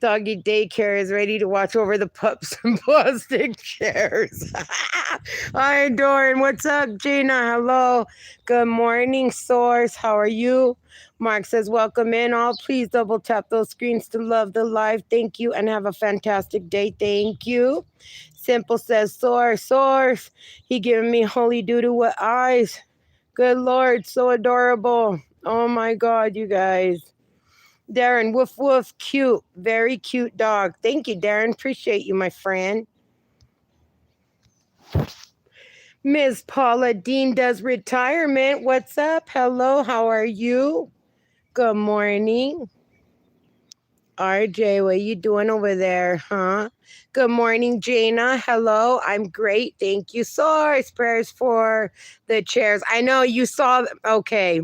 Doggy daycare is ready to watch over the pups and plastic chairs. Hi, Doran. What's up, Gina? Hello. Good morning, Source. How are you? Mark says, welcome in all. Please double tap those screens to love the live. Thank you and have a fantastic day. Thank you. Simple says, Source. He giving me holy doo-doo with eyes. Good Lord, so adorable. Oh my God, you guys. Darren, woof woof, cute, very cute dog. Thank you, Darren. Appreciate you, my friend. Miss Paula Dean does retirement. What's up? Hello, how are you? Good morning. RJ, what are you doing over there, huh? Good morning, Jana. Hello, I'm great. Thank you. Source prayers for the chairs. I know you saw them. Okay.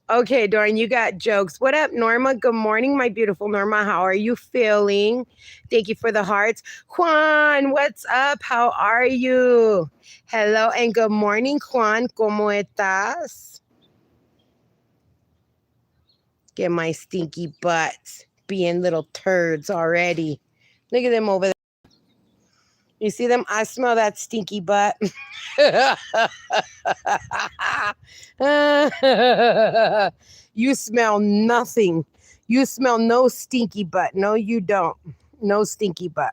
Okay, Doran, you got jokes. What up, Norma? Good morning, my beautiful Norma. How are you feeling? Thank you for the hearts. Juan, what's up? How are you? Hello and good morning, Juan. ¿Cómo estás? Get my stinky butts being little turds already. Look at them over there. You see them? I smell that stinky butt. You smell nothing. You smell no stinky butt. No, you don't. No stinky butt.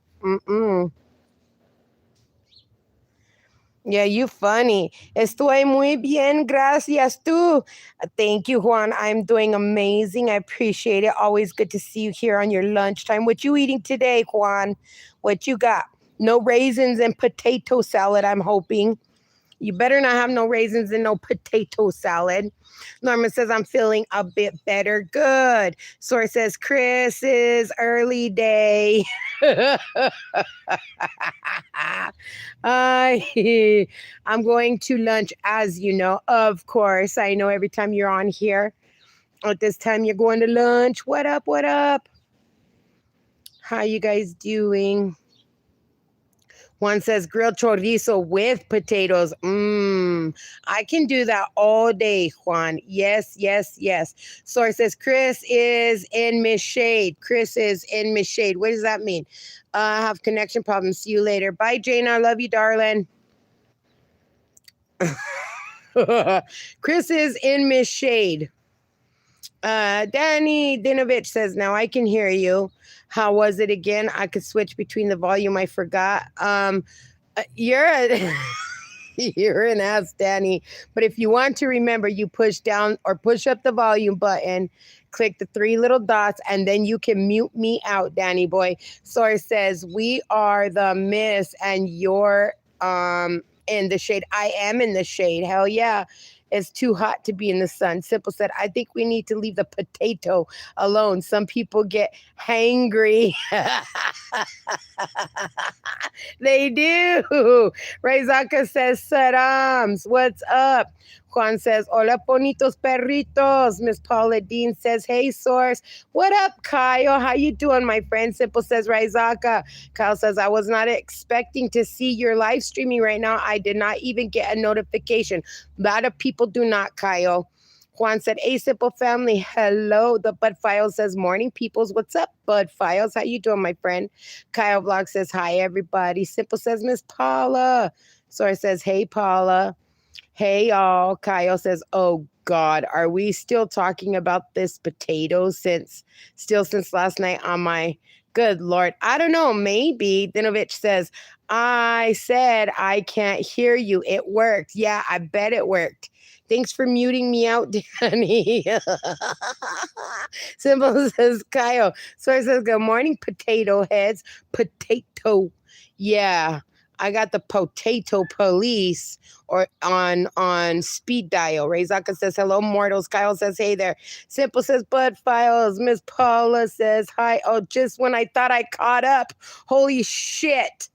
Yeah, you funny. Estoy muy bien, gracias tú. Thank you, Juan. I'm doing amazing. I appreciate it. Always good to see you here on your lunchtime. What you eating today, Juan? What you got? No raisins and potato salad, I'm hoping. You better not have no raisins and no potato salad. Norma says, I'm feeling a bit better. Good. Source says, Chris's early day. I'm going to lunch, as you know. Of course, I know every time you're on here, at this time you're going to lunch. What up? What up? How you guys doing? One says grilled chorizo with potatoes. I can do that all day, Juan. Yes, yes, yes. Source says Chris is in Miss Shade. Chris is in Miss Shade. What does that mean? I have connection problems. See you later. Bye, Jane. I love you, darling. Chris is in Miss Shade. Danny Dinovich says, now I can hear you. How was it again? I could switch between the volume. I forgot. You're you're an ass, Danny. But if you want to remember, you push down or push up the volume button, click the three little dots, and then you can mute me out, Danny boy. Source says, we are the Miss and you're in the shade. I am in the shade. Hell yeah. It's too hot to be in the sun. Simple said, I think we need to leave the potato alone. Some people get hangry. They do. Raizaka says, Sarams, what's up? Juan says, hola, bonitos perritos. Miss Paula Dean says, hey, Source. What up, Kyle? How you doing, my friend? Simple says, Raizaka. Kyle says, I was not expecting to see your live streaming right now. I did not even get a notification. A lot of people do not, Kyle. Juan said, hey, Simple family, hello. The Bud Files says, morning, peoples. What's up, Bud Files? How you doing, my friend? Kyle Vlog says, hi, everybody. Simple says, Miss Paula. Source says, hey, Paula. Hey, y'all. Kyle says, oh, God, are we still talking about this potato since last night on my... Good Lord. I don't know. Maybe. Dinovich says, I said I can't hear you. It worked. Yeah, I bet it worked. Thanks for muting me out, Danny. Simple says, Kyle. Source says, good morning, potato heads. Potato. Yeah. I got the potato police or on speed dial. Razaka says, hello, mortals. Kyle says, hey there. Simple says, Bud Files. Miss Paula says, hi. Oh, just when I thought I caught up. Holy shit.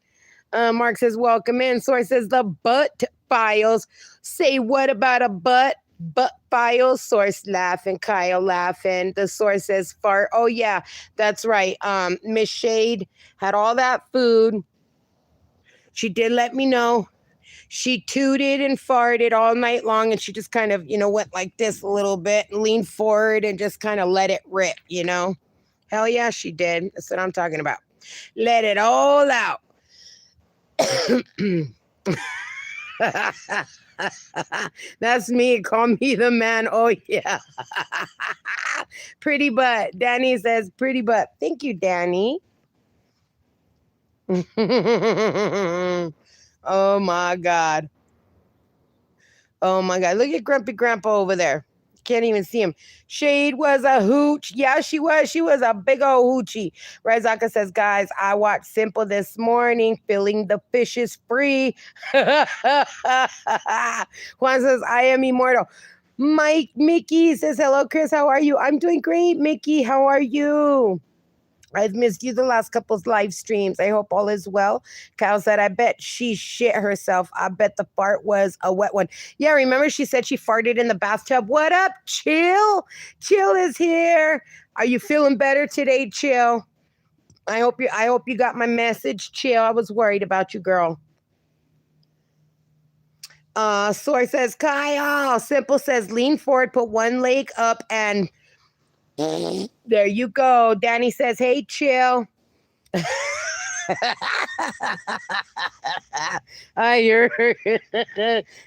Mark says, welcome in. Source says, the butt files. Say what about a butt? Butt files. Source laughing. Kyle laughing. The source says, fart. Oh, yeah, that's right. Miss Shade had all that food. She did let me know. She tooted and farted all night long, and she just kind of, went like this a little bit and leaned forward and just kind of let it rip, Hell yeah, she did. That's what I'm talking about. Let it all out. That's me. Call me the man. Oh, yeah. Pretty butt. Danny says, pretty butt. Thank you, Danny. Oh, my God. Oh, my God. Look at Grumpy Grandpa over there. Can't even see him. Shade was a hooch. Yeah, she was. She was a big old hoochie. Razaka says, guys, I watched Simple this morning, feeling the fish is free. Juan says, I am immortal. Mickey says, hello, Chris. How are you? I'm doing great, Mickey. How are you? I've missed you the last couple's live streams. I hope all is well. Kyle said, I bet she shit herself. I bet the fart was a wet one. Yeah, remember she said she farted in the bathtub? What up, Chill? Chill is here. Are you feeling better today, Chill? I hope you got my message, Chill. I was worried about you, girl. Soy says, Kyle. Simple says, lean forward, put one leg up, and there you go. Danny says, hey, Chill. I heard.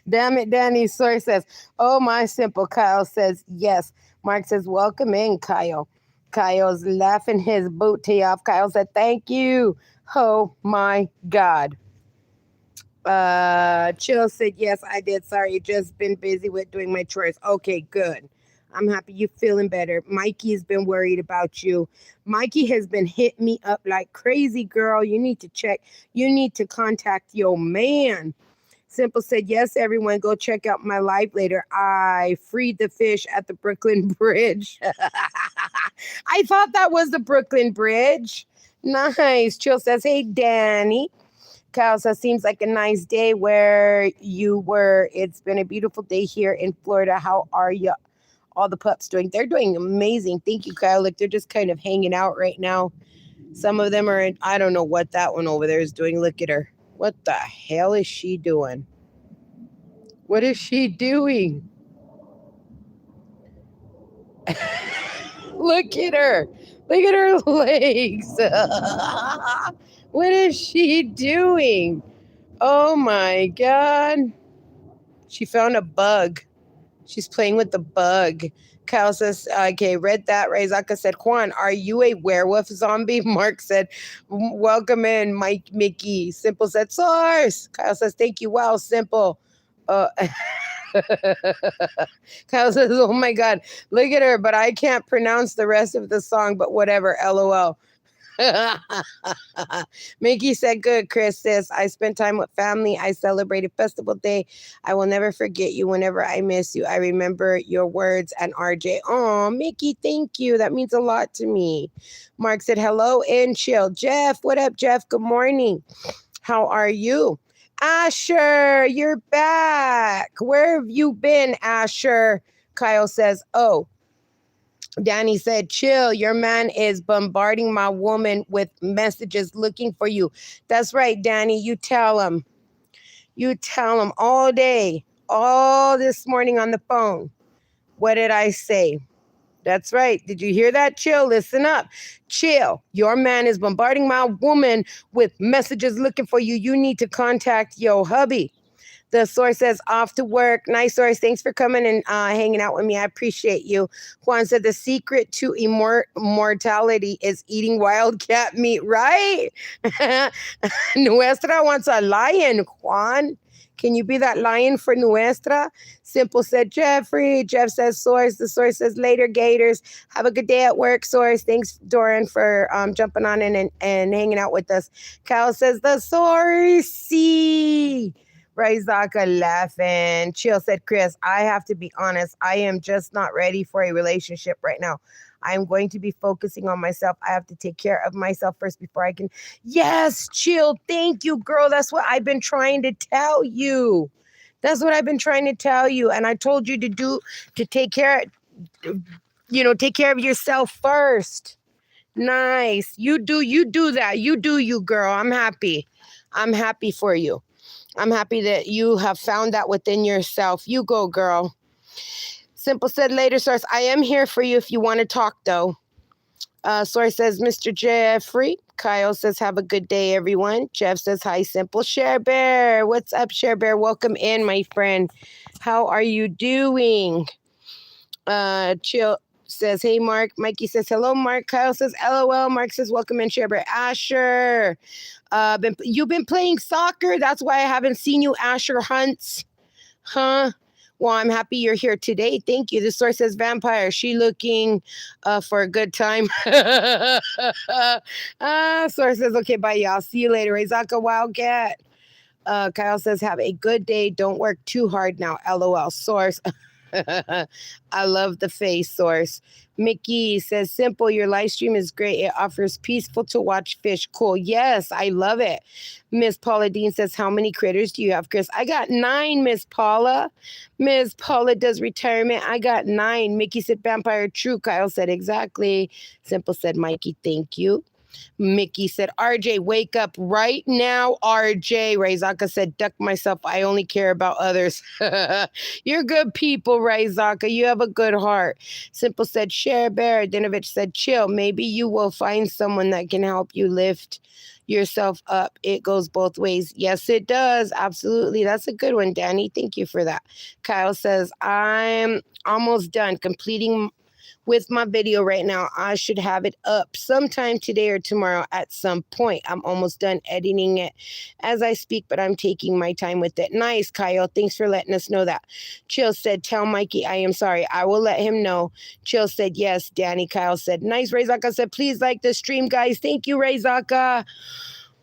Damn it, Danny. Soy says, oh, my Simple. Kyle says, yes. Mark says, welcome in, Kyle. Kyle's laughing his booty off. Kyle said, thank you. Oh, my God. Chill said, yes, I did. Sorry, just been busy with doing my chores. Okay, good. I'm happy you feeling better. Mikey's been worried about you. Mikey has been hitting me up like crazy, girl. You need to check. You need to contact your man. Simple said, yes, everyone, go check out my live later. I freed the fish at the Brooklyn Bridge. I thought that was the Brooklyn Bridge. Nice. Chill says, hey, Danny. Kyle says, seems like a nice day where you were. It's been a beautiful day here in Florida. How are you? All the pups doing? They're doing amazing. Thank you, Kyle. Look, they're just kind of hanging out right now. Some of them are in, I don't know what that one over there is doing. Look at her. What the hell is she doing? What is she doing? Look at her. Look at her legs. What is she doing? Oh my God. She found a bug. She's playing with the bug. Kyle says, okay, read that. Razaka said, Juan, are you a werewolf zombie? Mark said, welcome in, Mike Mickey. Simple said, Source. Kyle says, thank you. Wow, Simple. Kyle says, oh my God, look at her, but I can't pronounce the rest of the song, but whatever, LOL. Mickey said, good, Chris says, I spent time with family. I celebrated Festival Day. I will never forget you whenever I miss you. I remember your words and RJ. Oh, Mickey, thank you. That means a lot to me. Mark said, hello and chill. Jeff, what up, Jeff? Good morning. How are you? Asher, you're back. Where have you been, Asher? Kyle says, oh. Danny said, chill. Your man is bombarding my woman with messages looking for you. That's right, Danny. You tell him. You tell him all day, all this morning on the phone. What did I say? That's right. Did you hear that? Chill. Listen up. Chill. Your man is bombarding my woman with messages looking for you. You need to contact your hubby. The source says, off to work. Nice, source. Thanks for coming and hanging out with me. I appreciate you. Juan said, the secret to immortality is eating wildcat meat, right? Nuestra wants a lion, Juan. Can you be that lion for Nuestra? Simple said, Jeffrey. Jeff says, source. The source says, later, Gators. Have a good day at work, source. Thanks, Doran, for jumping on in and hanging out with us. Kyle says, the source. Razaka laughing. Chill said, Chris, I have to be honest. I am just not ready for a relationship right now. I am going to be focusing on myself. I have to take care of myself first before I can. Yes, Chill. Thank you, girl. That's what I've been trying to tell you. That's what I've been trying to tell you. And I told you to take care of yourself first. Nice. You do that. You do you, girl. I'm happy. I'm happy for you. I'm happy that you have found that within yourself. You go, girl. Simple said, later, source. I am here for you if you want to talk, though. Source says, Mr. Jeffrey. Kyle says, have a good day, everyone. Jeff says, hi, Simple. Share Bear. What's up, Share Bear? Welcome in, my friend. How are you doing? Chill says, hey, Mark. Mikey says, hello, Mark. Kyle says, LOL. Mark says, welcome in, Share Bear. Asher. You've been playing soccer. That's why I haven't seen you, Asher Hunts. Huh? Well, I'm happy you're here today. Thank you. The source says vampire. She looking for a good time. Source says, okay, bye, y'all. See you later. Razaka Wildcat. Kyle says, have a good day. Don't work too hard now. LOL. Source. I love the face, Source. Mickey says, simple, your live stream is great. It offers peaceful to watch fish. Cool. Yes, I love it. Miss Paula Dean says, how many critters do you have, Chris? I got 9, Miss Paula. Miss Paula does retirement. I got 9. Mickey said, vampire true. Kyle said, exactly. Simple said, Mikey, thank you. Mickey said, RJ, wake up right now, RJ. Raizaka said, duck myself. I only care about others. You're good people, Raizaka. You have a good heart. Simple said, share bear. Dinovich said, chill. Maybe you will find someone that can help you lift yourself up. It goes both ways. Yes, it does. Absolutely. That's a good one, Danny. Thank you for that. Kyle says, I'm almost done completing with my video right now. I should have it up sometime today or tomorrow at some point. I'm almost done editing it as I speak, but I'm taking my time with it. Nice, Kyle. Thanks for letting us know that. Chill said, tell Mikey I am sorry. I will let him know. Chill said, yes. Danny. Kyle said, nice. Razaka said, please like the stream, guys. Thank you, Razaka.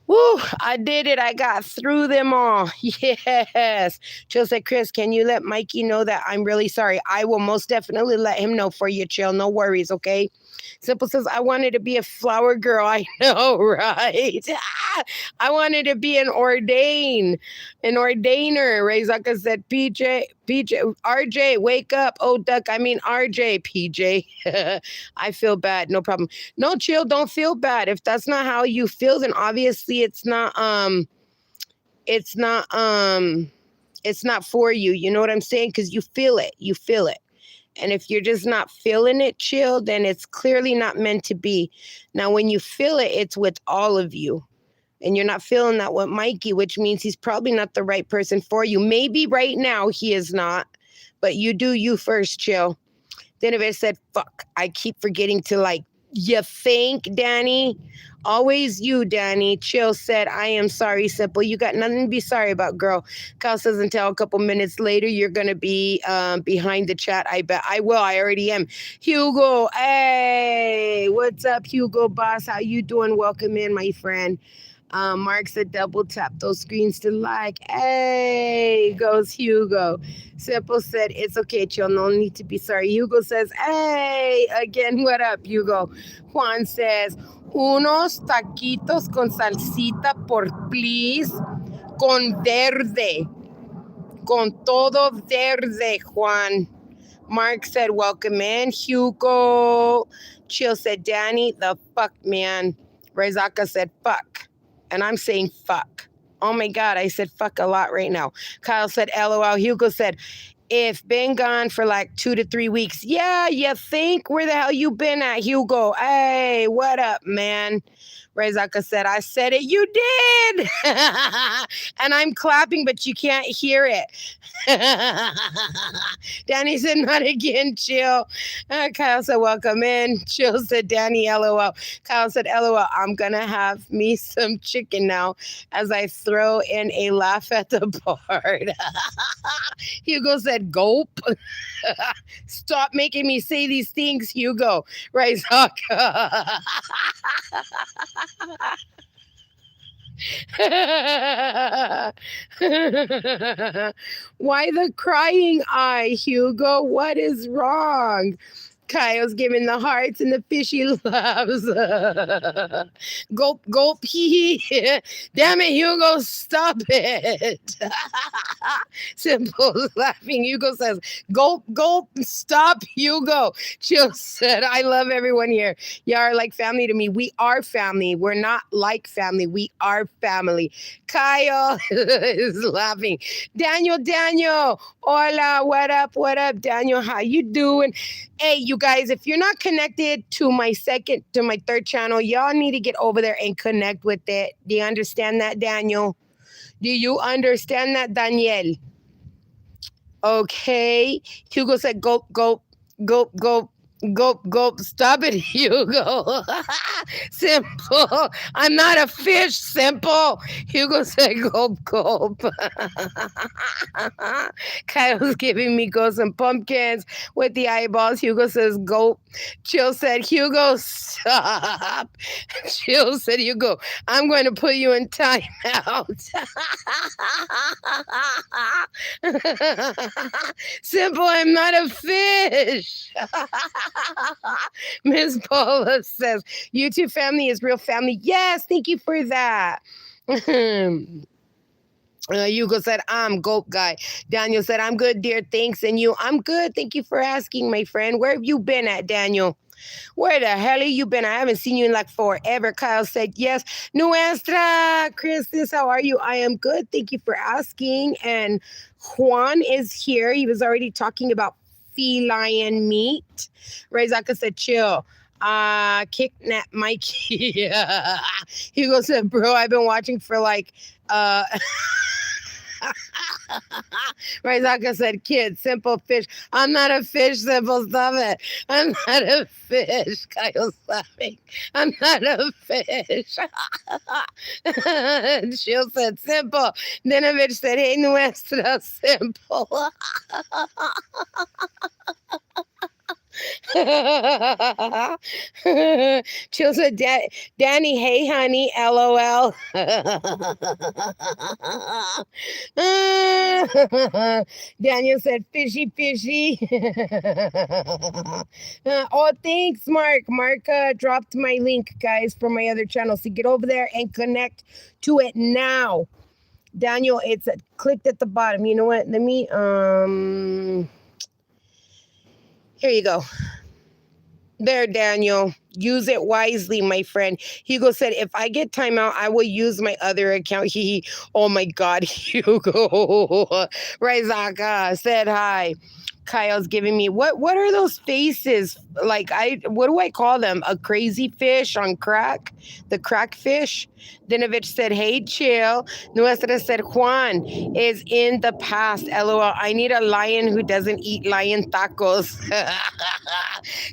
Woo, I did it. I got through them all. Yes. Chill said, Chris, can you let Mikey know that I'm really sorry? I will most definitely let him know for you, Chill. No worries, okay? Simple says, I wanted to be a flower girl. I know, right? I wanted to be an ordainer. Razaka said, RJ, wake up. Oh, duck, I mean RJ, PJ. I feel bad. No problem. No, Chill, don't feel bad. If that's not how you feel, then obviously it's not for you. You know what I'm saying? Because you feel it. You feel it. And if you're just not feeling it, Chill, then it's clearly not meant to be. Now, when you feel it, it's with all of you. And you're not feeling that with Mikey, which means he's probably not the right person for you. Maybe right now he is not, but you do you first, Chill. Then if I said, fuck, I keep forgetting to like, you think, Danny? Always you, Danny. Chill said, I am sorry, Simple. You got nothing to be sorry about, girl. Kyle says, until a couple minutes later, you're going to be behind the chat. I bet I will. I already am. Hugo, hey, what's up, Hugo boss? How you doing? Welcome in, my friend. Mark said, double tap those screens to like. Hey, goes Hugo. Simple said, it's okay, Chill. No need to be sorry. Hugo says, hey, again, what up, Hugo? Juan says, unos taquitos con salsita por please, con verde. Con todo verde, Juan. Mark said, welcome in. Hugo. Chill said, Danny, the fuck, man. Razaka said, fuck. And I'm saying fuck. Oh my God, I said fuck a lot right now. Kyle said, LOL. Hugo said, if been gone for like 2 to 3 weeks. Yeah, you think? Where the hell you been at, Hugo? Hey, what up, man? Razaka said, I said it. You did. And I'm clapping, but you can't hear it. Danny said, not again, Chill. Kyle said, welcome in. Chill said, Danny, LOL. Kyle said, LOL, I'm going to have me some chicken now as I throw in a laugh at the board. Hugo said, gulp. Stop making me say these things, Hugo. Right, Why the crying eye, Hugo? What is wrong? Kyle's giving the hearts and the fishy loves. Gulp, gulp, hee hee. Damn it, Hugo, stop it. Simple laughing. Hugo says, gulp, gulp, stop, Hugo. Chill said, I love everyone here. Y'all are like family to me. We are family. We're not like family. We are family. Kyle is laughing. Daniel, hola, what up, Daniel? How you doing? Hey, you You guys, if you're not connected to my third channel, y'all need to get over there and connect with it. Do you understand that, Daniel? Do you understand that, Daniel? Okay. Hugo said, gulp, gulp, gulp, gulp. Gulp, gulp, stop it, Hugo. Simple. I'm not a fish, Simple. Hugo said, gulp, gulp. Kyle's giving me ghosts and pumpkins with the eyeballs. Hugo says, gulp. Chill said, Hugo, stop. Chill said, Hugo, I'm going to put you in timeout. Simple, I'm not a fish. Miss Paula says, YouTube family is real family. Yes, thank you for that. Hugo said, I'm Gulp Guy. Daniel said, I'm good, dear. Thanks. And you? I'm good. Thank you for asking, my friend. Where have you been at, Daniel? Where the hell have you been? I haven't seen you in like forever. Kyle said, yes. Nuestra. Christus, how are you? I am good. Thank you for asking. And Juan is here. He was already talking about feline meat. Rezaka said, chill. Kick that Mikey. Hugo said, bro, I've been watching for like Razaka said, kid, Simple fish. I'm not a fish, Simple, stop it. I'm not a fish. Kyle's laughing. I'm not a fish. She'll said, Simple. Dinovich said, hey, nuestra, Simple. Chill said, Danny, hey, honey, LOL. Daniel said, fishy, fishy. Oh, thanks, Mark. Mark dropped my link, guys, for my other channel. So get over there and connect to it now. Daniel, it's clicked at the bottom. You know what? Let me, here you go. There, Daniel. Use it wisely, my friend. Hugo said, if I get timeout, I will use my other account. Oh my God, Hugo. Raizaka said hi. Kyle's giving me, what are those faces? Like, what do I call them? A crazy fish on crack? The crack fish? Dinovich said, hey, chill. Nuestra said, Juan is in the past. LOL. I need a lion who doesn't eat lion tacos.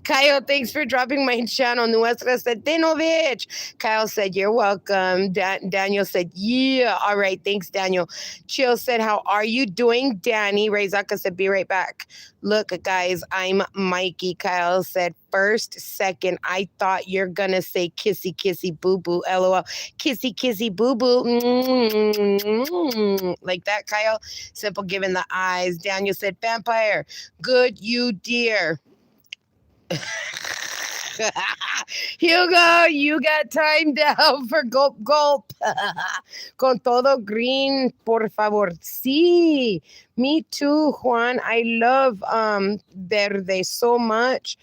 Kyle, thanks for dropping my channel. Nuestra said, Dinovich. Kyle said, you're welcome. Daniel said, yeah. All right. Thanks, Daniel. Chill said, how are you doing, Danny? Rezaka said, be right back. Look, guys, I'm Mikey. Kyle said, first, second, I thought you're going to say kissy, kissy, boo-boo, LOL. Kissy, kissy, boo-boo. Like that, Kyle. Simple giving the eyes. Daniel said, vampire. Good, you dear. Hugo, you got time down for gulp gulp. Con todo green, por favor. Sí, me too, Juan. I love verde so much.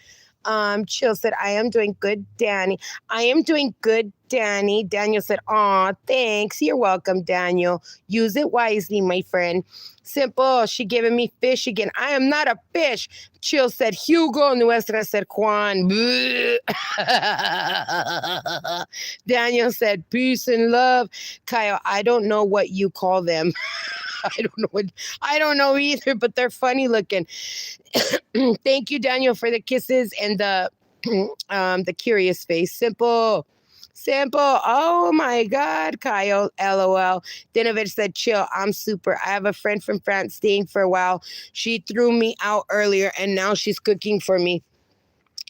Chill said, I am doing good, Danny. I am doing good, Danny. Daniel said, aw, thanks. You're welcome, Daniel. Use it wisely, my friend. Simple, she giving me fish again. I am not a fish. Chill said, Hugo. Nuestra said, Juan. Daniel said, peace and love. Kyle, I don't know what you call them. I don't know either, but they're funny looking. Thank you, Daniel, for the kisses and the curious face. Simple. Oh my God, Kyle. LOL. Dinovich said, chill. I'm super. I have a friend from France staying for a while. She threw me out earlier and now she's cooking for me.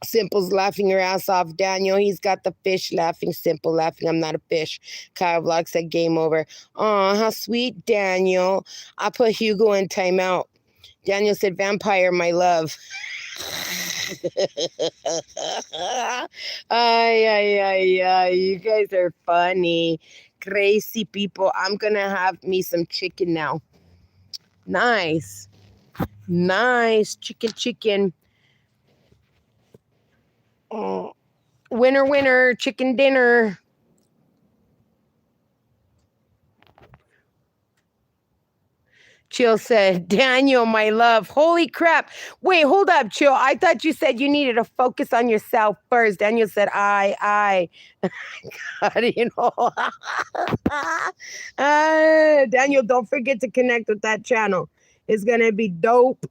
Simple's laughing her ass off. Daniel, he's got the fish laughing. Simple laughing. I'm not a fish. Kyle Vlog said, game over. Oh, how sweet, Daniel. I put Hugo in timeout. Daniel said, vampire, my love. Ay. You guys are funny. Crazy people. I'm going to have me some chicken now. Nice. Chicken. Oh. Winner, chicken dinner. Chill said, Daniel, my love. Holy crap. Wait, hold up, Chill. I thought you said you needed to focus on yourself first. Daniel said, I. You know. Daniel, don't forget to connect with that channel. It's going to be dope.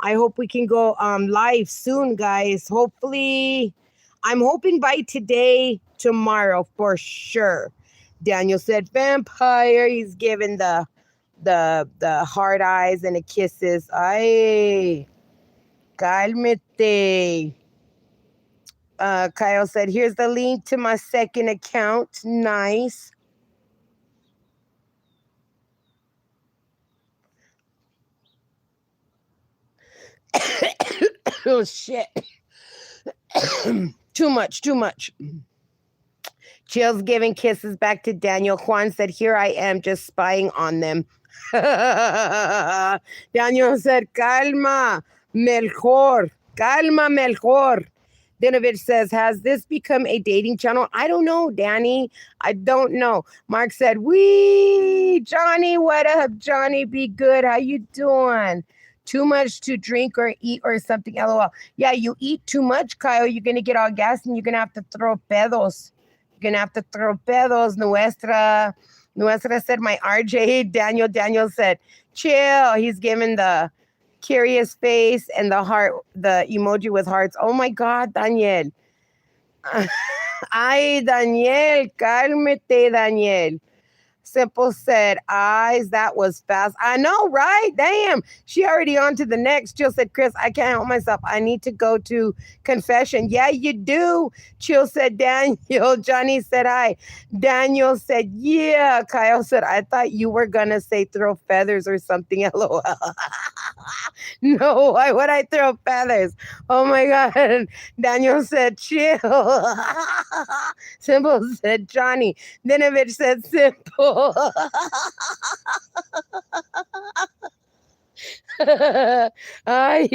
I hope we can go live soon, guys. Hopefully, I'm hoping by today, tomorrow for sure. Daniel said, vampire. He's giving the hard eyes and the kisses. Ay, cálmate. Kyle said, here's the link to my second account. Nice. Oh, shit. Too much. Jill's giving kisses back to Daniel. Juan said, here I am just spying on them. Daniel said, calma, mejor. Calma, mejor. Dinovich says, has this become a dating channel? I don't know, Danny. I don't know. Mark said, wee, Johnny, what up, Johnny? Be good. How you doing? Too much to drink or eat or something, LOL. Yeah, you eat too much, Kyle. You're going to get all gassed and you're going to have to throw pedos. You're going to have to throw pedos. Nuestra said, my RJ. Daniel said, chill. He's giving the curious face and the heart, the emoji with hearts. Oh my God, Daniel. Ay, Daniel, cálmate, Daniel. Simple said, eyes, that was fast. I know, right? Damn. She already on to the next. Chill said, Chris, I can't help myself. I need to go to confession. Yeah, you do. Chill said, Daniel. Johnny said, I. Daniel said, yeah. Kyle said, I thought you were going to say throw feathers or something. LOL. No, why would I throw feathers? Oh my God. Daniel said, chill. Simple said, Johnny. Dinovich said, simple. Ay,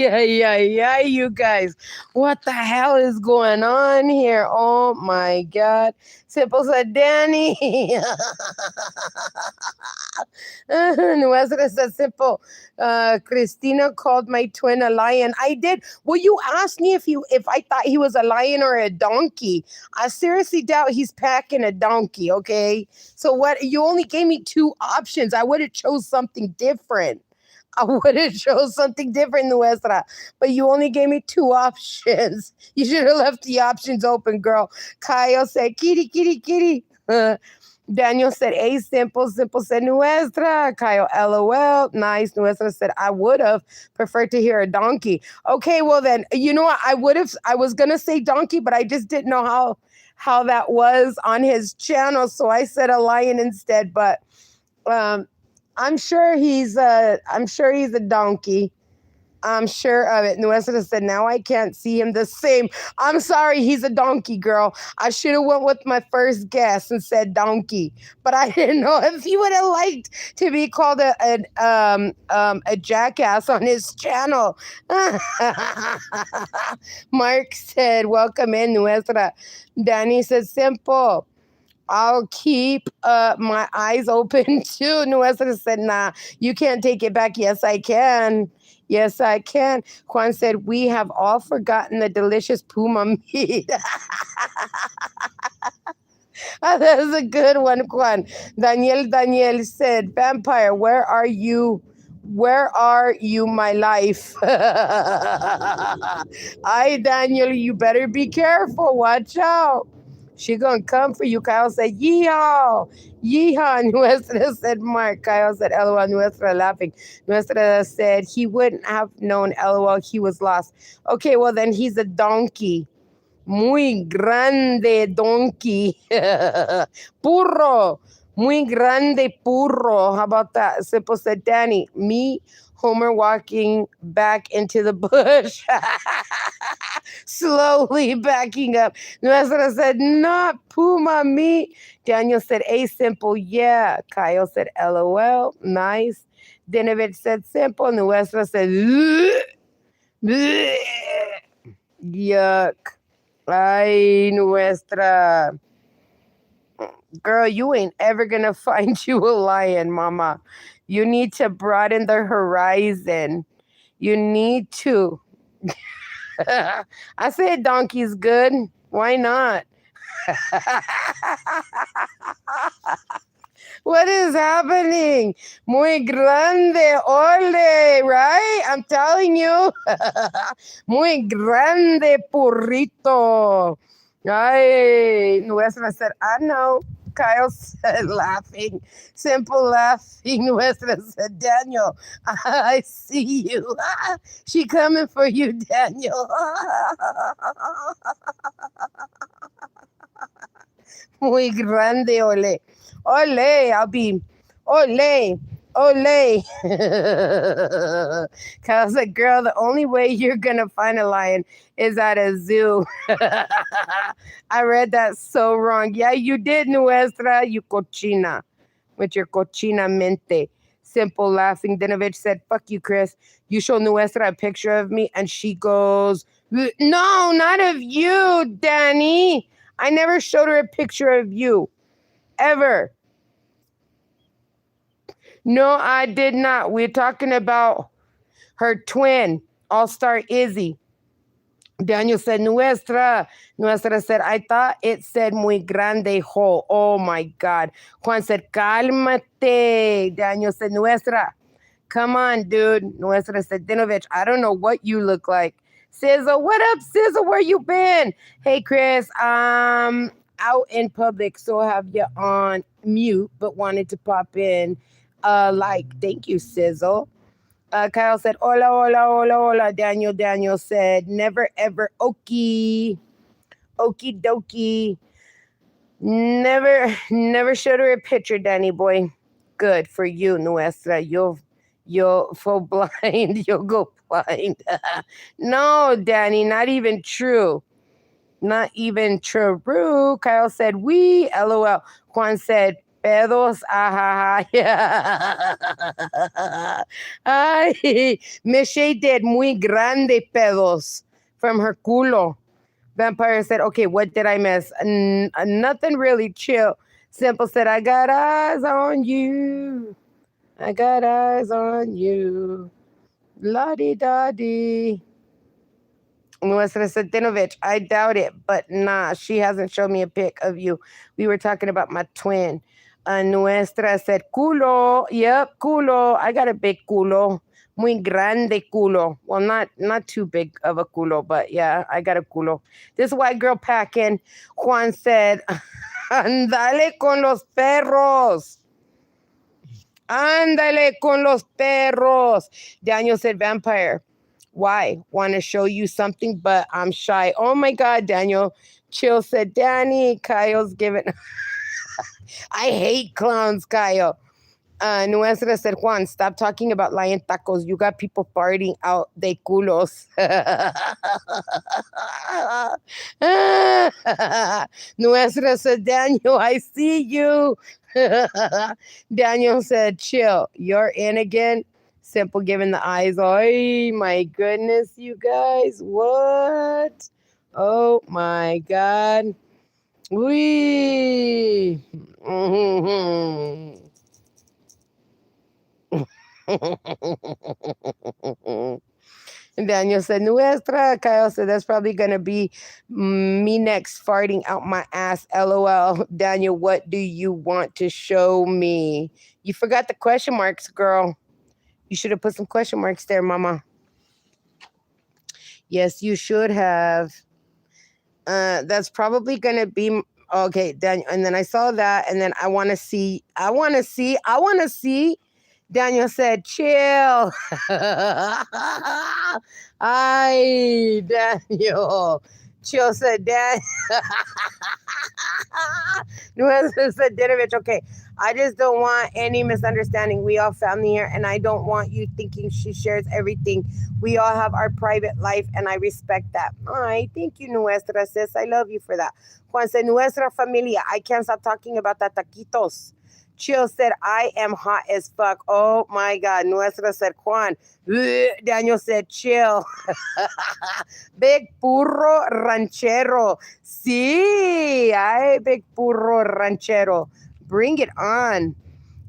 you guys. What the hell is going on here? Oh my God. Simple said, Danny. Nuestra said, simple. Christina called my twin a lion. I did. Well, you asked me if I thought he was a lion or a donkey. I seriously doubt he's packing a donkey, okay? So what? You only gave me two options. I would have chose something different. I would have chose something different, Nuestra. But you only gave me two options. You should have left the options open, girl. Kyle said, kitty. Daniel said, a simple said, Nuestra. Kyle, LOL. Nice. Nuestra said, I would have preferred to hear a donkey. Okay, well then, you know what? I was going to say donkey, but I just didn't know how that was on his channel. So I said a lion instead, but I'm sure he's a donkey. I'm sure of it. Nuestra said, now I can't see him the same. I'm sorry, he's a donkey, girl. I should have went with my first guess and said donkey. But I didn't know if he would have liked to be called a jackass on his channel. Mark said, welcome in, Nuestra. Danny said, simple. I'll keep my eyes open too. Nuestra said, nah, you can't take it back. Yes, I can. Yes, I can. Juan said, we have all forgotten the delicious puma meat. That's a good one, Juan. Daniel said, vampire, where are you? Where are you, my life? Ay, Daniel, you better be careful. Watch out. She gonna come for you. Kyle said, yeehaw. Nuestra said, Mark. Kyle said, LOL. Nuestra laughing. Nuestra said, he wouldn't have known, LOL. He was lost. Okay, well then he's a donkey. Muy grande donkey. Purro. Muy grande purro. How about that? Simple said, Danny, me, Homer walking back into the bush. Slowly backing up. Nuestra said, not puma meat. Daniel said, a simple, yeah. Kyle said, LOL, nice. Dinovich said, simple. Nuestra said, yuck. Ay, Nuestra. Girl, you ain't ever gonna find you a lion, mama. You need to broaden the horizon. You need to. I said donkey's good. Why not? What is happening? Muy grande, ole, right? I'm telling you. Muy grande, burrito. Ay, Nuestra said, I know. Kyle said, laughing. Simple laughing. Nuestra said, Daniel, I see you. She coming for you, Daniel. Muy grande, ole. Ole, I'll be ole, ole. Kyle's like, girl, the only way you're gonna find a lion is at a zoo. I read that so wrong. Yeah, you did, Nuestra, you cochina, with your cochina mente. Simple laughing. Dinovich said, fuck you, Chris. You show Nuestra a picture of me, and she goes, no, not of you, Danny. I never showed her a picture of you. Ever. No, I did not. We're talking about her twin, All-Star Izzy. Daniel said, Nuestra. Nuestra said, I thought it said muy grande ho. Oh, my God. Juan said, cálmate. Daniel said, Nuestra. Come on, dude. Nuestra said, Dinovich, I don't know what you look like. Sizzle, what up, Sizzle? Where you been? Hey, Chris, out in public, so I have you on mute, but wanted to pop in. Thank you, Sizzle. Kyle said, hola, hola, hola, hola. Daniel said, never, ever, okie dokie. Never showed her a picture, Danny boy. Good for you, Nuestra. You'll fall blind. You'll go blind. No, Danny, not even true. Not even true. Kyle said, we, LOL. Juan said, pedos, ahaha. Ay, Michelle did muy grande pedos from her culo. Vampire said, okay, what did I miss? Nothing really. Chill. Simple said, I got eyes on you. I got eyes on you. La-di-da-di. Nuestra Satinovich, I doubt it, but nah, she hasn't shown me a pic of you. We were talking about my twin. Nuestra said, culo. Yep, culo. I got a big culo. Muy grande culo. Well, not too big of a culo, but yeah, I got a culo. This white girl packing. Juan said, andale con los perros. Ándale con los perros. Daniel said, vampire. Why? Want to show you something, but I'm shy. Oh my God, Daniel. Chill said, Danny. Kyle's giving. I hate clowns, Kyle. Nuestra said, Juan, stop talking about lion tacos. You got people farting out de culos. Nuestra said, Daniel, I see you. Daniel said, chill. You're in again. Simple giving the eyes. Oh my goodness, you guys. What? Oh my God. Wee. And Daniel said, Nuestra. Kyle said, that's probably going to be me next farting out my ass. LOL. Daniel, what do you want to show me? You forgot the question marks, girl. You should have put some question marks there, mama. Yes, you should have. That's probably going to be... Okay, Daniel. And then I saw that, and then I want to see. Daniel said, chill. Ay, Daniel. Chill said, Daniel. Nuestra said, Dinovich, okay, I just don't want any misunderstanding. We all family here, and I don't want you thinking she shares everything. We all have our private life, and I respect that. All right, thank you, Nuestra, sis. I love you for that. Juan said, Nuestra familia. I can't stop talking about the taquitos. Chill said, I am hot as fuck. Oh my God. Nuestra said, Juan. Bleh. Daniel said, chill. Big burro ranchero. Sí, ay, big burro ranchero. Bring it on.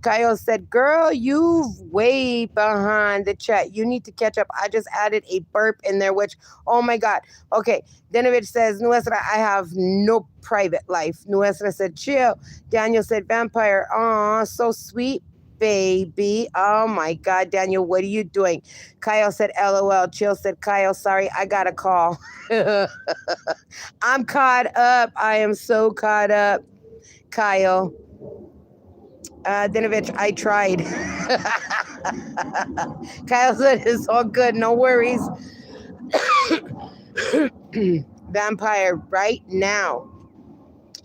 Kyle said, girl, you've way behind the chat. You need to catch up. I just added a burp in there, which, oh my God. Okay. Denovich says, Nuestra, I have no private life. Nuestra said, chill. Daniel said, vampire. Aw, so sweet, baby. Oh my God, Daniel, what are you doing? Kyle said, LOL. Chill said, Kyle, sorry, I got a call. I'm caught up. I am so caught up, Kyle. Dinovich, I tried. Kyle said, it's all good. No worries. Vampire, right now.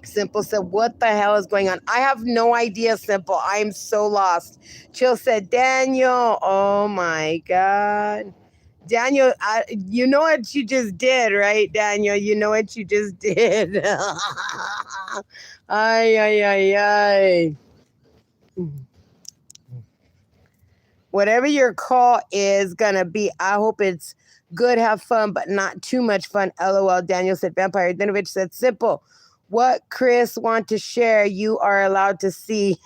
Simple said, what the hell is going on? I have no idea, Simple. I'm so lost. Chill said, Daniel. Oh my God. Daniel, you know what you just did, right, Daniel? You know what you just did. Ay, ay, ay, ay. Whatever your call is gonna be, I hope it's good, have fun, but not too much fun. LOL. Daniel said, vampire. Dinovich said, simple. What Chris want to share, you are allowed to see.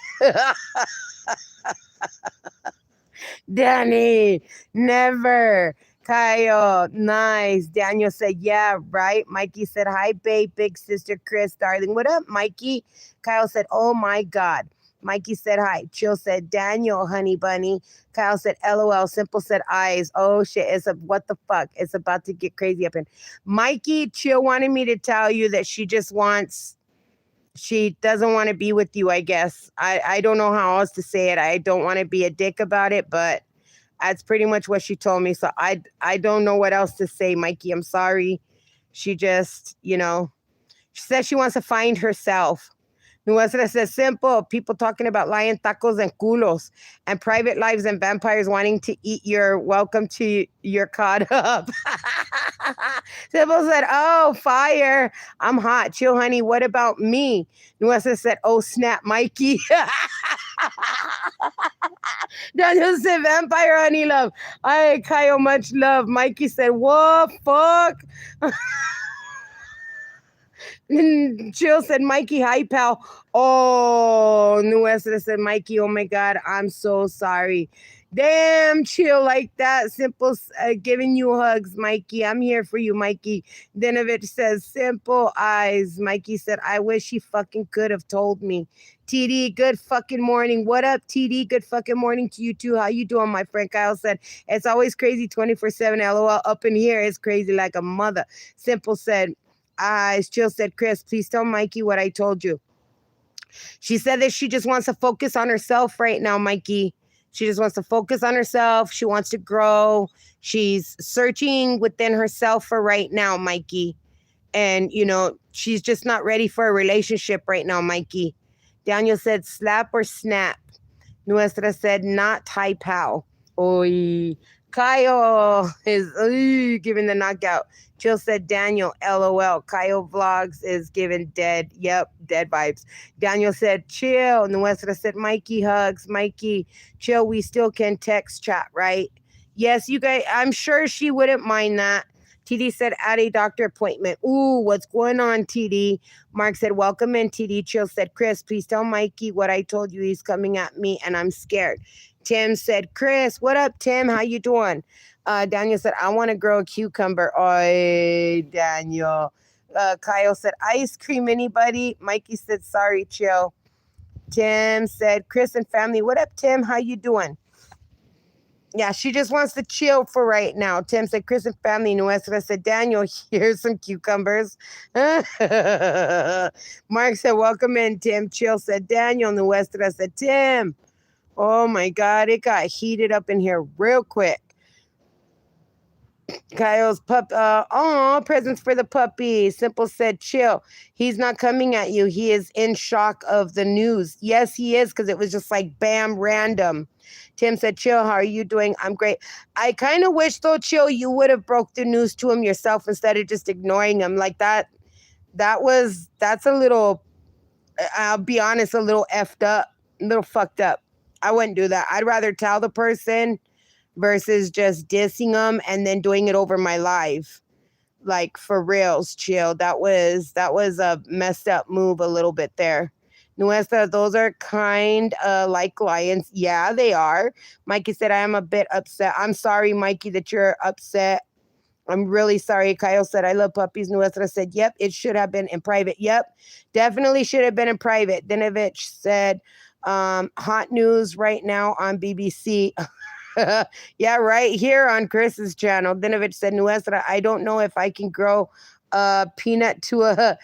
Danny, never. Kyle, nice. Daniel said, yeah, right. Mikey said, hi, babe, big sister Chris, darling. What up, Mikey? Kyle said, oh my God. Mikey said, hi. Chill said, Daniel, honey bunny. Kyle said, LOL. Simple said, eyes. Oh shit. What the fuck? It's about to get crazy up in. Mikey, Chill wanted me to tell you that she doesn't want to be with you, I guess. I don't know how else to say it. I don't want to be a dick about it, but that's pretty much what she told me. So I don't know what else to say, Mikey. I'm sorry. She just, she says she wants to find herself. Nuestra says, simple. People talking about lion tacos and culos and private lives and vampires wanting to eat your welcome to your caught up. Simple said, oh, fire. I'm hot. Chill, honey. What about me? Nuestra said, oh, snap, Mikey. Daniel said, vampire, honey, love. Ay, Kyle, much love. Mikey said, what fuck? Chill said, Mikey, hi, pal. Oh, Nuestra said, Mikey, oh my God, I'm so sorry. Damn, Chill like that. Simple giving you hugs, Mikey. I'm here for you, Mikey. Dinovich says, simple eyes. Mikey said, I wish he fucking could have told me. TD, good fucking morning. What up, TD? Good fucking morning to you too. How you doing, my friend? Kyle said, it's always crazy 24/7. LOL. Up in here, it's crazy like a mother. Simple said, Chill said, Chris, please tell Mikey what I told you. She said that she just wants to focus on herself right now, Mikey. She just wants to focus on herself. She wants to grow. She's searching within herself for right now, Mikey. And, she's just not ready for a relationship right now, Mikey. Daniel said, slap or snap. Nuestra said, not Thai pal. Oy. Kyle is giving the knockout. Chill said, Daniel, LOL. Kyle Vlogs is giving dead. Yep, dead vibes. Daniel said, chill. Nuestra said, Mikey hugs. Mikey, chill. We still can text chat, right? Yes, you guys, I'm sure she wouldn't mind that. TD said, at a doctor appointment. Ooh, what's going on, TD? Mark said, welcome in, TD. Chill said, Chris, please tell Mikey what I told you. He's coming at me and I'm scared. Tim said, Chris, what up, Tim? How you doing? Daniel said, I want to grow a cucumber. Oy, Daniel. Kyle said, ice cream, anybody? Mikey said, sorry, Chill. Tim said, Chris and family. What up, Tim? How you doing? Yeah, she just wants to chill for right now. Tim said, Chris and family. Nuestra said, Daniel, here's some cucumbers. Mark said, welcome in, Tim. Chill said, Daniel. Nuestra said, Tim. Oh my God, it got heated up in here real quick. Kyle's presents for the puppy. Simple said, chill. He's not coming at you. He is in shock of the news. Yes, he is, because it was just like bam, random. Tim said, chill, how are you doing? I'm great. I kind of wish, though, chill, you would have broke the news to him yourself instead of just ignoring him like that. That's a little, I'll be honest, a little effed up. A little fucked up. I wouldn't do that. I'd rather tell the person versus just dissing them and then doing it over my live. Like, for reals, chill. That was a messed up move a little bit there. Nuestra, those are kind like lions. Yeah, they are. Mikey said, I am a bit upset. I'm sorry, Mikey, that you're upset. I'm really sorry. Kyle said, I love puppies. Nuestra said, yep, it should have been in private. Yep, definitely should have been in private. Dinovich said, hot news right now on BBC. Yeah, right here on Chris's channel. Dinovich said, Nuestra, I don't know if I can grow a peanut to a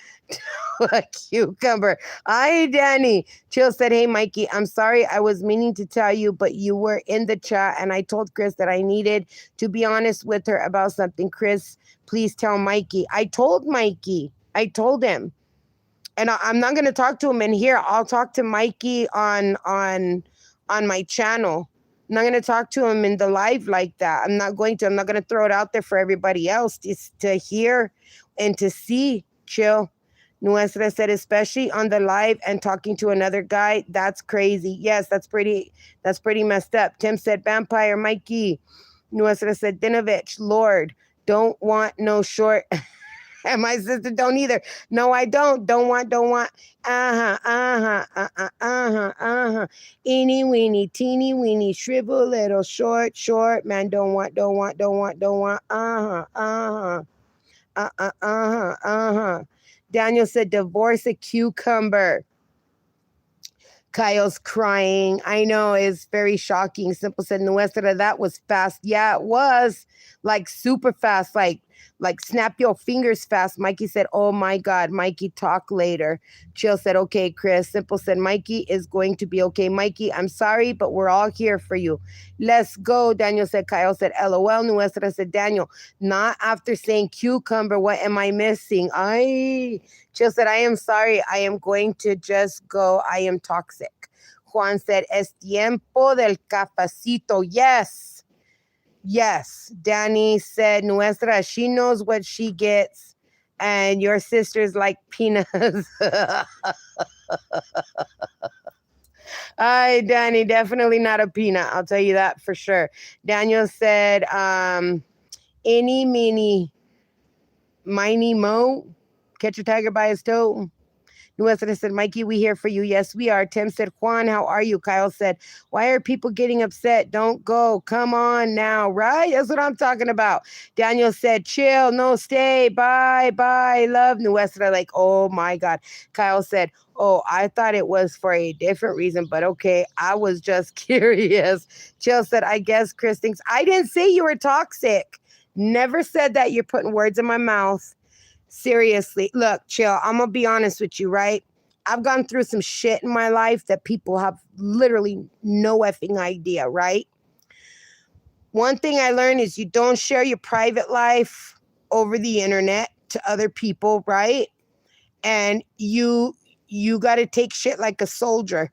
a cucumber. Hi, Danny. Chill said, hey, Mikey, I'm sorry. I was meaning to tell you, but you were in the chat and I told Chris that I needed to be honest with her about something. Chris, please tell Mikey. I told Mikey. I told him. And I'm not going to talk to him in here. I'll talk to Mikey on my channel. I'm not going to talk to him in the live like that. I'm not going to throw it out there for everybody else to hear and to see. Chill. Nuestra said, especially on the live and talking to another guy, that's crazy. Yes, that's pretty messed up. Tim said, vampire Mikey. Nuestra said, Dinovich, Lord, don't want no short. And my sister don't either. No, I don't. Don't want. Eeny, weeny, teeny, weeny, shrivel, little, short. Man, don't want. Daniel said, divorce a cucumber. Kyle's crying. I know, it's very shocking. Simple said, Nuestra, that was fast. Yeah, it was. Like, super fast. Like snap your fingers fast. Mikey said, oh my God, Mikey, talk later. Chill said, okay, Chris. Simple said, Mikey is going to be okay. Mikey, I'm sorry, but we're all here for you. Let's go. Daniel said, Kyle said, LOL. Nuestra said, Daniel, not after saying cucumber. What am I missing? Chill said, I am sorry. I am going to just go. I am toxic. Juan said, es tiempo del cafecito. Yes. Danny said, Nuestra, she knows what she gets, and your sister's like peanuts. Danny, definitely not a peanut. I'll tell you that for sure. Daniel said, any, meeny, miny, mo, catch a tiger by his toe. Nuestra said, Mikey, we here for you. Yes, we are. Tim said, Juan, how are you? Kyle said, why are people getting upset? Don't go. Come on now, right? That's what I'm talking about. Daniel said, chill. No, stay. Bye. Love. Nuestra, like, oh my God. Kyle said, oh, I thought it was for a different reason, but okay. I was just curious. Chill said, I guess Chris thinks, I didn't say you were toxic. Never said that. You're putting words in my mouth. Seriously, look, chill. I'm going to be honest with you, right? I've gone through some shit in my life that people have literally no effing idea, right? One thing I learned is you don't share your private life over the internet to other people, right? And you got to take shit like a soldier.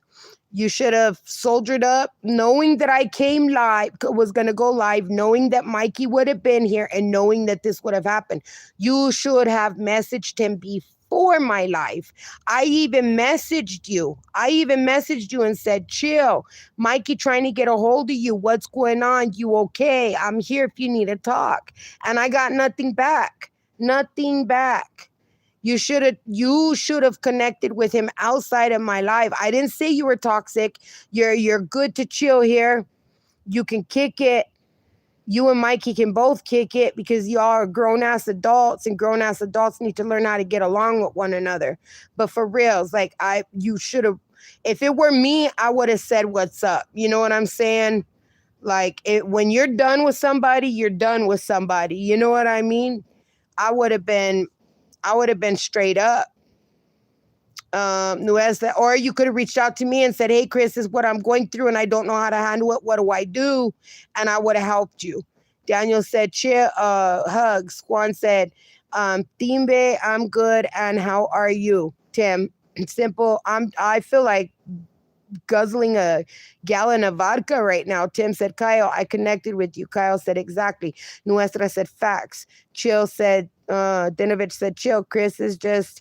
You should have soldiered up, knowing that I came live, was going to go live, knowing that Mikey would have been here and knowing that this would have happened. You should have messaged him before my live. I even messaged you and said, chill. Mikey trying to get a hold of you. What's going on? You okay? I'm here if you need to talk. And I got nothing back. You should have connected with him outside of my live. I didn't say you were toxic. You're good to chill here. You can kick it. You and Mikey can both kick it because y'all are grown-ass adults, and grown-ass adults need to learn how to get along with one another. But for reals, like, you should have, if it were me, I would have said what's up. You know what I'm saying? Like, when you're done with somebody, you're done with somebody. You know what I mean? I would have been straight up. Or you could have reached out to me and said, hey, Chris, this is what I'm going through and I don't know how to handle it. What do I do? And I would have helped you. Daniel said, chill, hugs. Juan said, Timbe, I'm good. And how are you? Tim, simple. I feel like guzzling a gallon of vodka right now. Tim said, Kyle, I connected with you. Kyle said, exactly. Nuestra said, facts. Chill said, Dinovich said, chill. Chris is just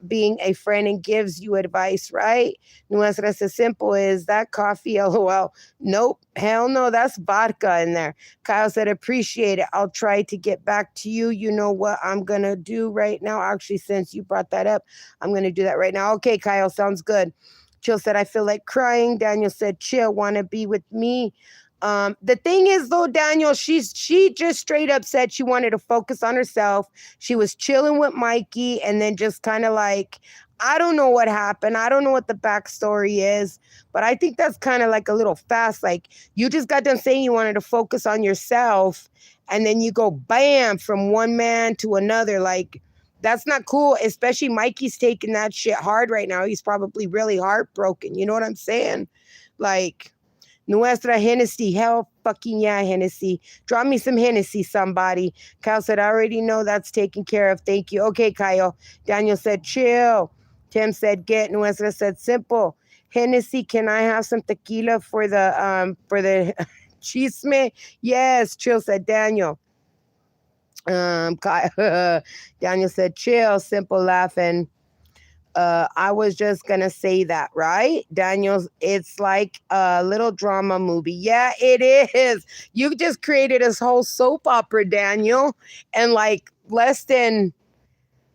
being a friend and gives you advice, right? Nuestra says, simple, is that coffee? LOL. Nope. Hell no. That's vodka in there. Kyle said, appreciate it. I'll try to get back to you. You know what I'm going to do right now? Actually, since you brought that up, I'm going to do that right now. Okay, Kyle, sounds good. Chill said, I feel like crying. Daniel said, chill, want to be with me? The thing is, though, Daniel, she just straight up said she wanted to focus on herself. She was chilling with Mikey, and then just kind of like, I don't know what happened. I don't know what the backstory is, but I think that's kind of like a little fast. Like, you just got done saying you wanted to focus on yourself, and then you go bam from one man to another. Like, that's not cool, especially Mikey's taking that shit hard right now. He's probably really heartbroken. You know what I'm saying? Like, Nuestra Hennessy, hell fucking yeah, Hennessy. Draw me some Hennessy, somebody. Kyle said, I already know that's taken care of. Thank you. Okay, Kyle. Daniel said, chill. Tim said, get. Nuestra said, simple. Hennessy, can I have some tequila for the chisme? Yes, chill, said Daniel. Daniel said, chill, simple, laughing. I was just gonna say that, right? Daniel, it's like a little drama movie. Yeah, it is. You just created this whole soap opera, Daniel, and like less than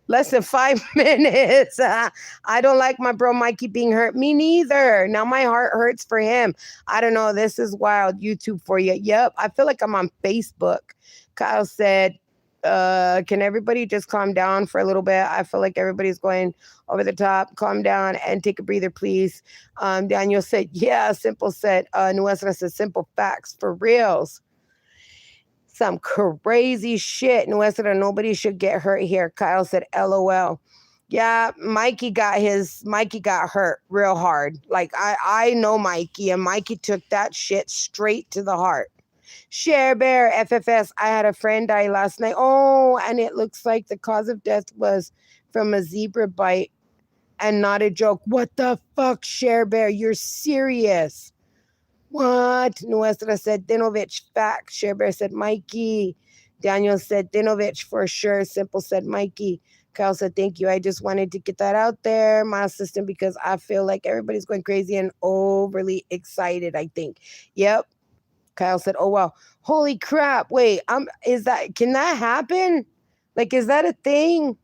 5 minutes. I don't like my bro Mikey being hurt. Me neither. Now my heart hurts for him. I don't know. This is wild. YouTube for you. Yep. I feel like I'm on Facebook. Kyle said, can everybody just calm down for a little bit? I feel like everybody's going over the top. Calm down and take a breather, please. Daniel said, yeah. Simple said, Nuestra said, simple facts for reals. Some crazy shit. Nuestra, nobody should get hurt here. Kyle said, LOL. Yeah, Mikey got hurt real hard. Like, I know Mikey, and Mikey took that shit straight to the heart. Share Bear, FFS, I had a friend die last night. Oh, and it looks like the cause of death was from a zebra bite and not a joke. What the fuck, Share Bear? You're serious. What? Nuestra said, Dinovich, fact. Share Bear said, Mikey. Daniel said, Dinovich, for sure. Simple said, Mikey. Kyle said, thank you. I just wanted to get that out there, my assistant, because I feel like everybody's going crazy and overly excited, I think. Yep. Kyle said, oh, wow. Holy crap. Wait, can that happen? Like, is that a thing?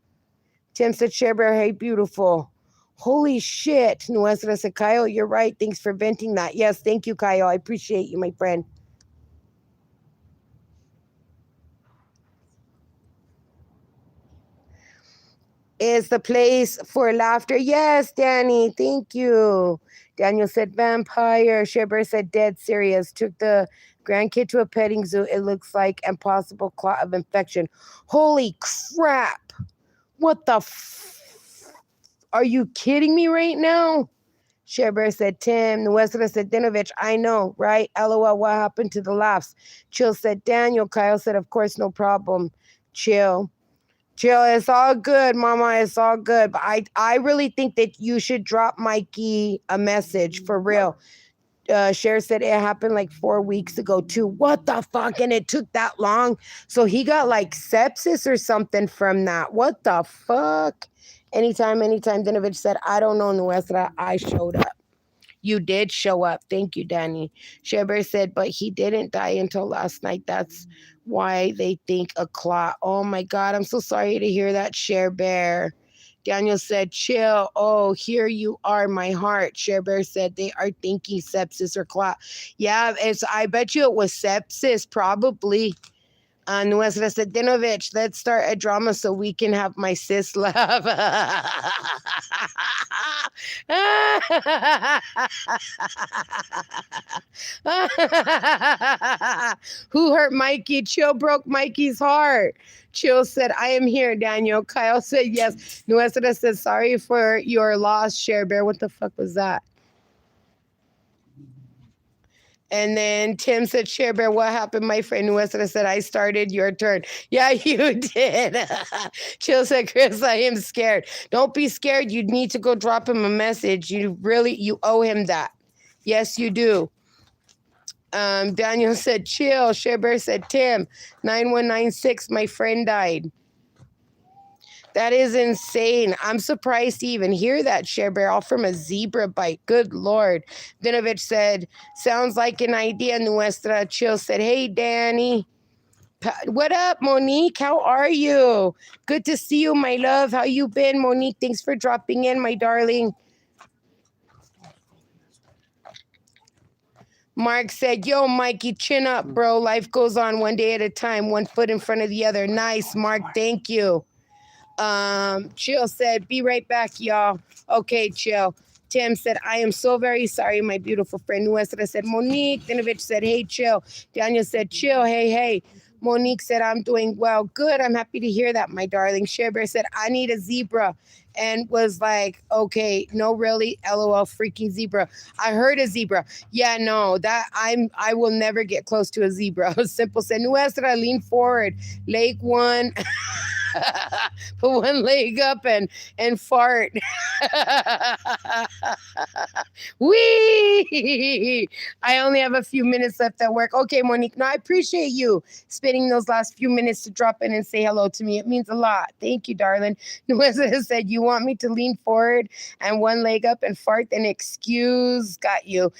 Tim said, Share Bear, hey, beautiful. Holy shit. Nuestra said, Kyle, you're right. Thanks for venting that. Yes, thank you, Kyle. I appreciate you, my friend. Is the place for laughter? Yes, Danny. Thank you. Daniel said, vampire. Share Bear said, dead serious. Took the grandkid to a petting zoo. It looks like impossible clot of infection. Holy crap. What the are you kidding me right now? Share Bear said, Tim. Nuestra said, Dinovich, I know, right? LOL, what happened to the laughs? Chill said, Daniel. Kyle said, of course, no problem. Chill. Chill, it's all good, Mama. It's all good. But I really think that you should drop Mikey a message for real. Cher said it happened like 4 weeks ago too. What the fuck? And it took that long? So he got like sepsis or something from that. What the fuck? Anytime. Dinovich said, I don't know, Nuestra. I showed up. You did show up. Thank you, Danny. Sheber said, but he didn't die until last night. That's why they think a clot. Oh my God, I'm so sorry to hear that, Share Bear. Daniel said, chill. Oh, here you are, my heart. Share Bear said they are thinking sepsis or clot. Yeah, I bet you it was sepsis, probably. Nuestra said, Dinovich, let's start a drama so we can have my sis laugh. Who hurt Mikey? Chill broke Mikey's heart. Chill said, I am here, Daniel. Kyle said, yes. Nuestra said, sorry for your loss, Share Bear. What the fuck was that? And then Tim said, Share Bear, what happened? My friend Nuestra said, I started, your turn. Yeah, you did. Chill said, Chris, I am scared. Don't be scared. You need to go drop him a message. You owe him that. Yes, you do. Daniel said, chill. Share Bear said, Tim, 9196, my friend died. That is insane. I'm surprised to even hear that, Share Bear, all from a zebra bite. Good Lord. Dinovich said, sounds like an idea. Nuestra Chill said, hey, Danny. What up, Monique? How are you? Good to see you, my love. How you been, Monique? Thanks for dropping in, my darling. Mark said, yo, Mikey, chin up, bro. Life goes on one day at a time, one foot in front of the other. Nice, Mark. Thank you. Chill said, be right back, y'all. Okay, Chill. Tim said, I am so very sorry, my beautiful friend. Nuestra said, Monique. Dinovich said, hey, Chill. Daniel said, chill. Hey, hey. Monique said, I'm doing well. Good. I'm happy to hear that, my darling. Share Bear said, I need a zebra. And was like, okay, no, really, LOL, freaking zebra. I heard a zebra. Yeah, no, I will never get close to a zebra. Simple said, Nuestra, lean forward. Leg one. Put one leg up and fart. Wee! I only have a few minutes left at work. Okay, Monique. No, I appreciate you spending those last few minutes to drop in and say hello to me. It means a lot. Thank you, darling. Nuestra said, you want me to lean forward and one leg up and fart? Then excuse. Got you.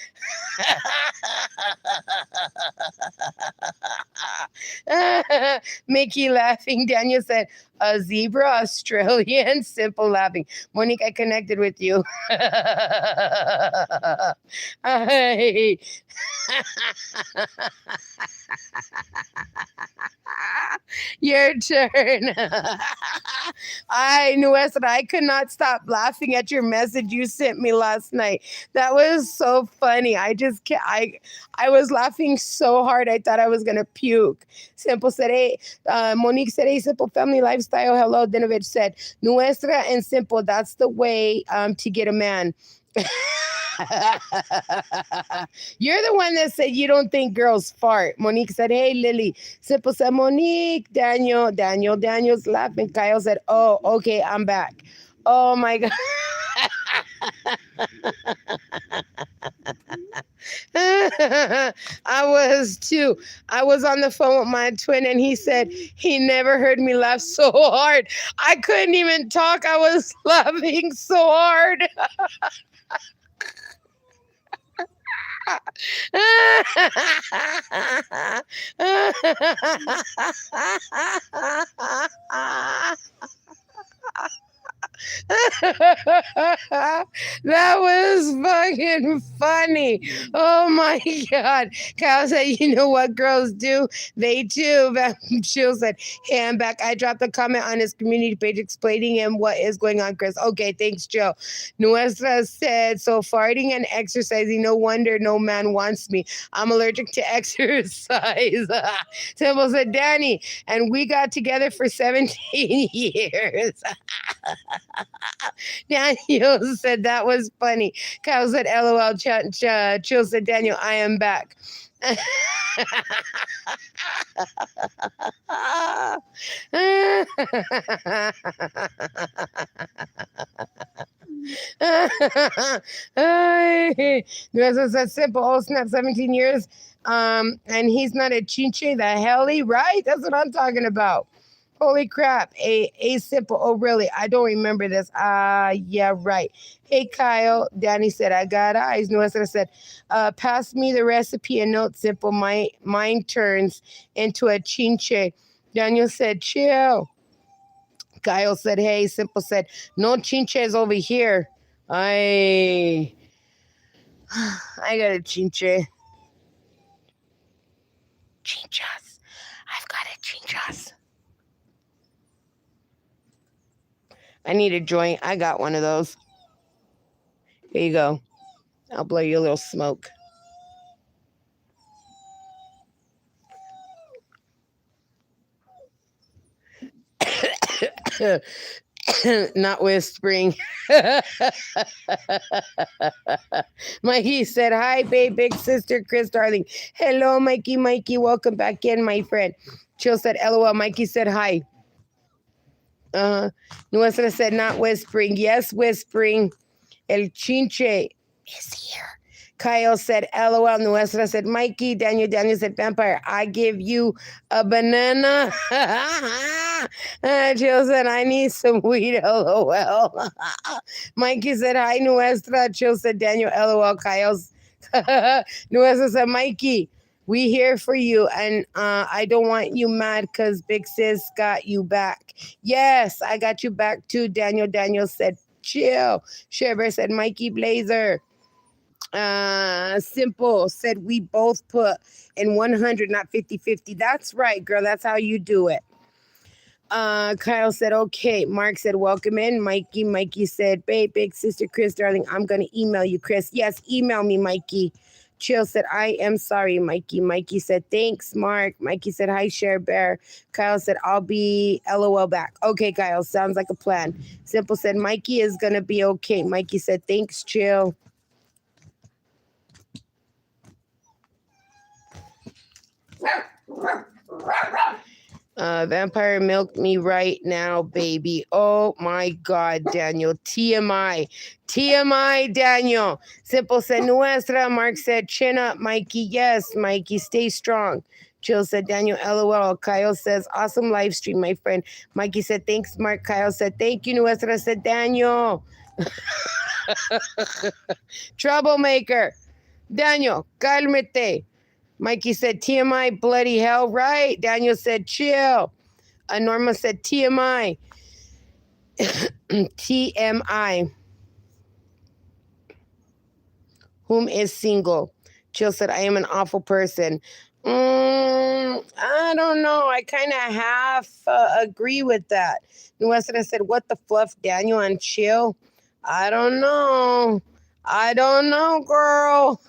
Mickey laughing. Daniel said, a zebra, Australian, simple laughing. Monique, I connected with you. Hey. Your turn. Nuestra, I could not stop laughing at your message you sent me last night. That was so funny. I was laughing so hard I thought I was gonna puke. Simple said, hey, Monique said, hey, Simple Family Lifestyle. Hello. Dinovich said, Nuestra and Simple, that's the way to get a man. You're the one that said you don't think girls fart. Monique said, hey, Lily. Simple said, Monique. Daniel's laughing. Kyle said, oh, okay, I'm back. Oh, my God. I was too. I was on the phone with my twin and he said he never heard me laugh so hard. I couldn't even talk. I was laughing so hard. That was fucking funny. Oh my God. Kyle said, you know what girls do? They too. Chill said, hey, I'm back. I dropped a comment on his community page explaining him what is going on, Chris. Okay, thanks, Joe. Nuestra said, so farting and exercising, no wonder no man wants me. I'm allergic to exercise. Simple said, Danny, and we got together for 17 years. Daniel said that was funny. Kyle said, LOL. Chill said, Daniel, I am back. This is simple. Oh, snap, 17 years. And he's not a chinche. The helly, right? That's what I'm talking about. Holy crap. A simple. Oh, really? I don't remember this. Yeah, right. Hey, Kyle. Danny said, I got eyes. Nuestra said, pass me the recipe and note. Simple. Mine turns into a chinche. Daniel said, chill. Kyle said, hey. Simple said, no chinches over here. I got a chinche. Chinchas. I've got a chinchas. I need a joint. I got one of those. Here you go. I'll blow you a little smoke. Not whispering. Mikey said, hi, babe, big sister, Chris, darling. Hello, Mikey. Welcome back in, my friend. Chill said, LOL. Mikey said, hi. Nuestra said, not whispering. Yes, whispering. El chinche is here. Kyle said, LOL. Nuestra said, Mikey. Daniel said, vampire. I give you a banana. Jill said, I need some weed. LOL. Mikey said, hi, Nuestra. Jill said, Daniel. LOL. Kyle's. Nuestra said, Mikey, we here for you. And I don't want you mad because Big Sis got you back. Yes, I got you back too, Daniel. Daniel said, chill. Shiver said, Mikey Blazer. Simple said, we both put in 100, not 50-50. That's right, girl. That's how you do it. Kyle said, okay. Mark said, welcome in. Mikey said, babe, big sister Chris, darling, I'm going to email you, Chris. Yes, email me, Mikey. Chill said, I am sorry, Mikey. Mikey said, thanks, Mark. Mikey said, hi, Share Bear. Kyle said, I'll be LOL back. Okay, Kyle, sounds like a plan. Simple said, Mikey is going to be okay. Mikey said, thanks, Chill. Vampire milk me right now, baby. Oh my God, Daniel. TMI. TMI, Daniel. Simple said, Nuestra. Mark said, chin up, Mikey. Yes, Mikey, stay strong. Jill said, Daniel, LOL. Kyle says, awesome live stream, my friend. Mikey said, thanks, Mark. Kyle said, thank you, Nuestra. Said, Daniel. Troublemaker. Daniel, cálmate. Mikey said, TMI, bloody hell, right? Daniel said, chill. Norma said, TMI. TMI. Whom is single? Chill said, I am an awful person. I don't know. I kind of half agree with that. Nuestra said, what the fluff, Daniel and Chill? I don't know. I don't know, girl.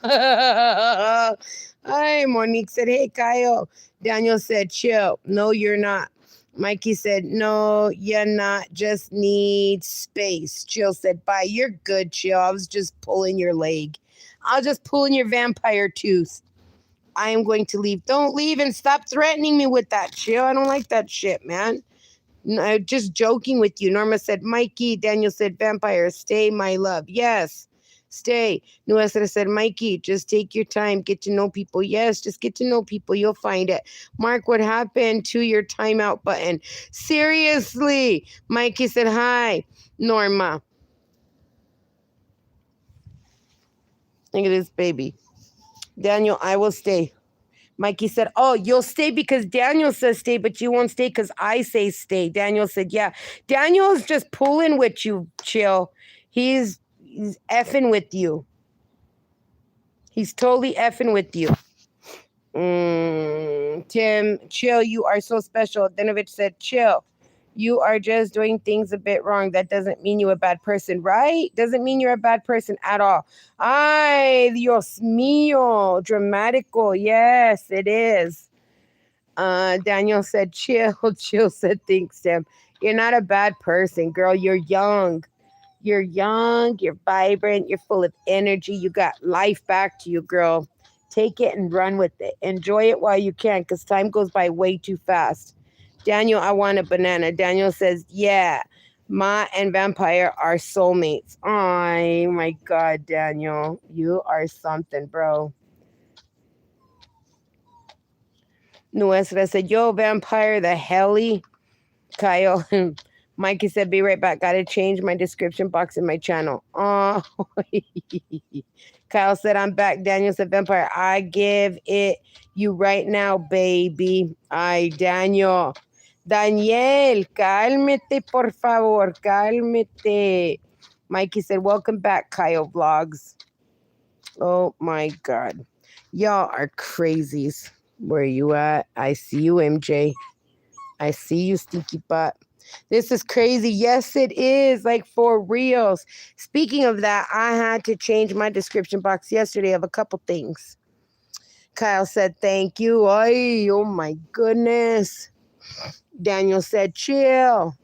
Hi, Monique said, hey, Kyle. Daniel said, chill. No, you're not. Mikey said, no, you're not. Just need space. Chill said, bye. You're good, Chill. I was just pulling your leg. I was just pulling your vampire tooth. I am going to leave. Don't leave and stop threatening me with that, Chill. I don't like that shit, man. No, just joking with you. Norma said, Mikey. Daniel said, vampire, stay, my love. Yes, stay. Nuestra said, Mikey, just take your time. Get to know people. Yes, just get to know people. You'll find it. Mark, what happened to your timeout button? Seriously. Mikey said, hi, Norma. Look at this baby. Daniel, I will stay. Mikey said, oh, you'll stay because Daniel says stay, but you won't stay because I say stay. Daniel said, yeah. Daniel's just pulling with you, Chill. He's effing with you. He's totally effing with you. Tim, Chill, you are so special. Denovich said, Chill. You are just doing things a bit wrong. That doesn't mean you're a bad person, right? Doesn't mean you're a bad person at all. Ay, Dios mío. Dramatical. Yes, it is. Daniel said, chill. Chill said, thanks, Tim. You're not a bad person, girl. You're young. You're young. You're vibrant. You're full of energy. You got life back to you, girl. Take it and run with it. Enjoy it while you can because time goes by way too fast. Daniel, I want a banana. Daniel says, yeah, Ma and Vampire are soulmates. Oh, my God, Daniel. You are something, bro. Nuestra said, yo, Vampire, the helly. Kyle. Mikey said, be right back. Got to change my description box in my channel. Oh. Kyle said, I'm back. Daniel said, Vampire, I give it you right now, baby. Ay, Daniel. Daniel, cálmate, por favor. Cálmate. Mikey said, welcome back, Kyle Vlogs. Oh, my God. Y'all are crazies. Where you at? I see you, MJ. I see you, stinky butt. This is crazy. Yes, it is. Like, for reals. Speaking of that, I had to change my description box yesterday of a couple things. Kyle said, thank you. Ay, oh, my goodness. Daniel said, chill.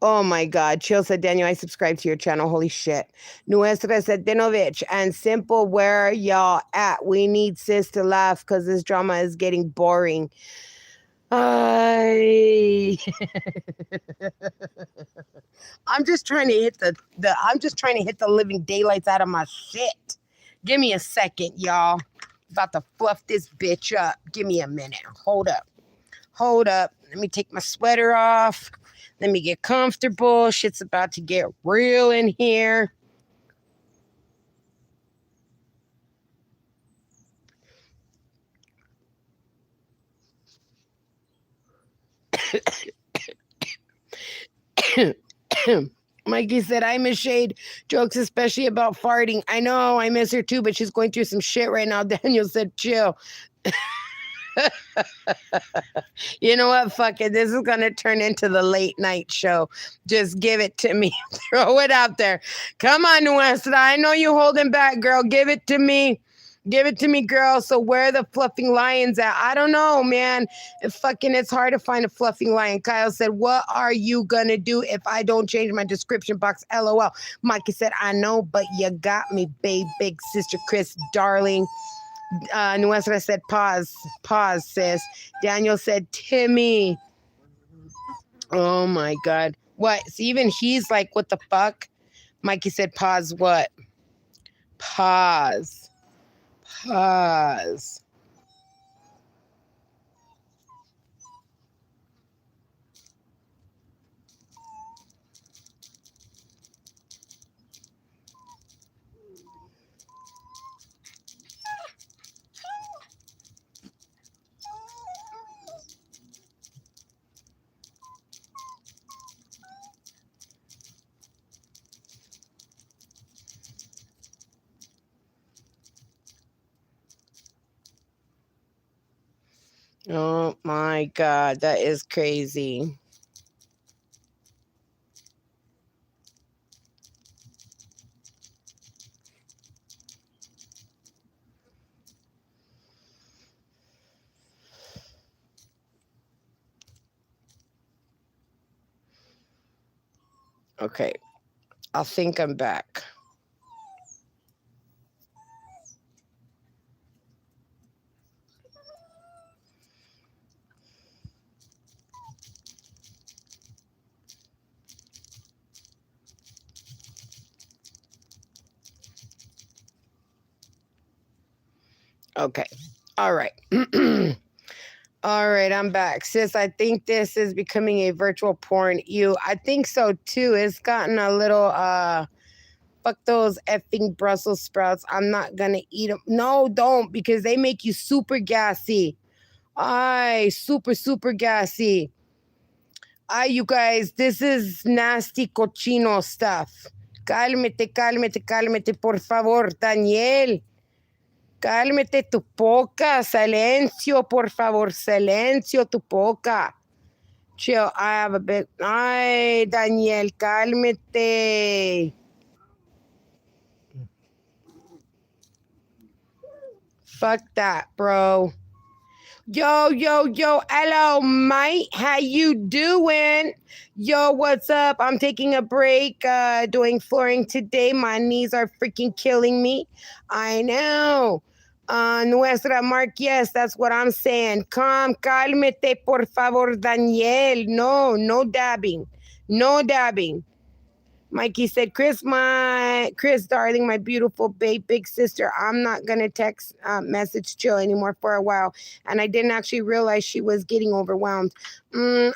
Oh my God. Chill said, Daniel, I subscribe to your channel. Holy shit. Nuestra said, Dinovich and Simple, where y'all at? We need sis to laugh because this drama is getting boring. I'm just trying to hit the living daylights out of my shit. Give me a second, y'all. About to fluff this bitch up. Give me a minute. Hold up. Let me take my sweater off. Let me get comfortable. Shit's about to get real in here. Mikey said, I miss Shade. Jokes, especially about farting. I know, I miss her too, but she's going through some shit right now. Daniel said, chill. You know what? Fuck it. This is going to turn into the late night show. Just give it to me. Throw it out there. Come on, Nuestra. I know you holding back, girl. Give it to me. Give it to me, girl. So where are the fluffing lions at? I don't know, man. It's hard to find a fluffing lion. Kyle said, what are you going to do if I don't change my description box? LOL. Mikey said, I know, but you got me, babe. Big sister Chris, darling. Nuestra said, pause, sis. Daniel said, Timmy. Oh my God. What? So even he's like, what the fuck? Mikey said, pause what? Pause. Oh my God, that is crazy. Okay, I think I'm back. Okay, all right. All right, I'm back. Sis, I think this is becoming a virtual porn. I think so too. It's gotten a little, fuck those effing Brussels sprouts. I'm not gonna eat them. No, don't, because they make you super gassy. Super gassy. You guys, this is nasty cochino stuff. Cálmate, por favor, Daniel. Cálmate tu boca, silencio, por favor, silencio tu boca. Chill, I have a bit. Ay, Daniel, cálmate. Fuck that, bro. Yo, hello, mate. How you doing? Yo, what's up? I'm taking a break, doing flooring today. My knees are freaking killing me. I know. Nuestra Mark, yes, that's what I'm saying. Cálmate, por favor, Daniel. No dabbing. No dabbing. Mikey said, Chris, darling, my beautiful babe, big sister, I'm not going to text message Jill anymore for a while. And I didn't actually realize she was getting overwhelmed. You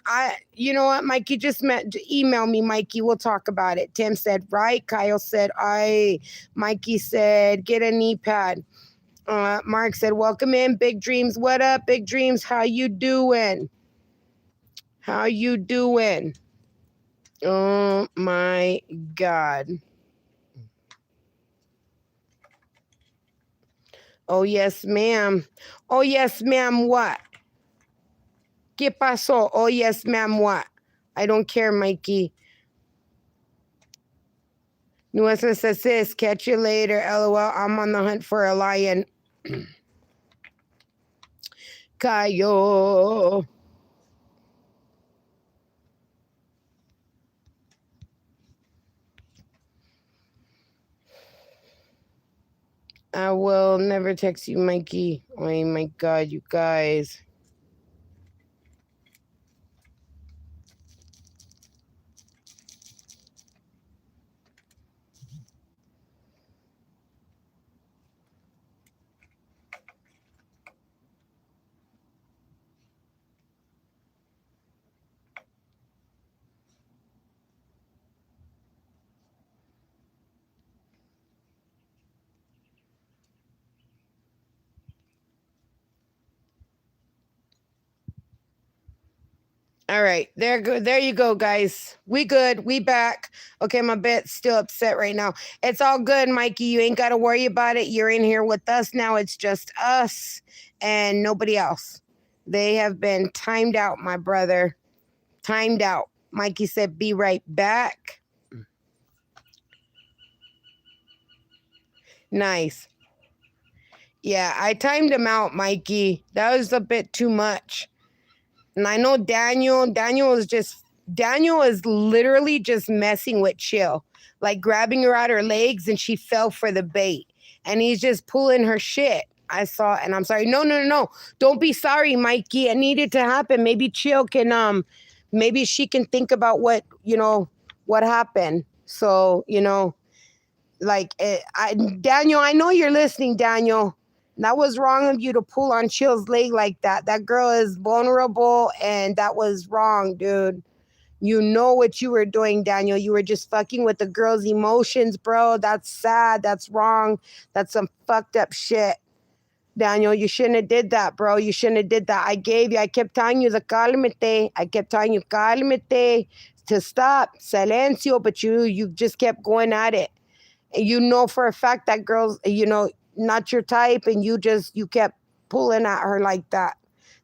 know what, Mikey, email me, Mikey. We'll talk about it. Tim said, right. Kyle said, Mikey said, get a knee pad. Mark said, welcome in, Big Dreams. What up, Big Dreams? How you doing? Oh my God. Oh, yes, ma'am. Oh, yes, ma'am, what? ¿Qué pasó? Oh, yes, ma'am, what? I don't care, Mikey. Nuestra says, catch you later, LOL. I'm on the hunt for a lion. Cayo. will never text you, Mikey. Oh my God, you guys. All right, there you go, guys. We good. We back. Okay, my bit's still upset right now. It's all good, Mikey. You ain't got to worry about it. You're in here with us now. It's just us and nobody else. They have been timed out, my brother. Timed out. Mikey said, "Be right back." Nice. Yeah, I timed him out, Mikey. That was a bit too much. And I know Daniel is literally just messing with Chill, like grabbing her at her legs and she fell for the bait. And he's just pulling her shit. I saw, and I'm sorry. No. Don't be sorry, Mikey. It needed to happen. Maybe Chill can maybe she can think about what happened. So, Daniel, I know you're listening, Daniel. That was wrong of you to pull on Chill's leg like that. That girl is vulnerable and that was wrong, dude. You know what you were doing, Daniel. You were just fucking with the girl's emotions, bro. That's sad. That's wrong. That's some fucked up shit. Daniel, you shouldn't have did that, bro. You shouldn't have did that. I kept telling you calmate. I kept telling you calmate to stop. Silencio, but you just kept going at it. You know for a fact that girl's, not your type, and you kept pulling at her like that.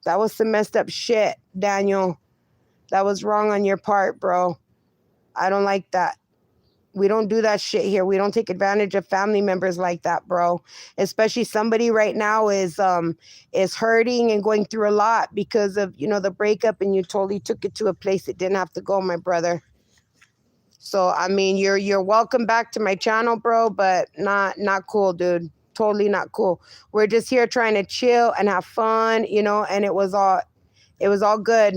That was some messed up shit, Daniel. That was wrong on your part, bro. I don't like that. We don't do that shit here. We don't take advantage of family members like that, bro. Especially somebody right now is hurting and going through a lot because of, the breakup, and you totally took it to a place it didn't have to go, my brother. So, I mean, you're welcome back to my channel, bro, but not cool, dude. Totally not cool. We're just here trying to chill and have fun, and it was all good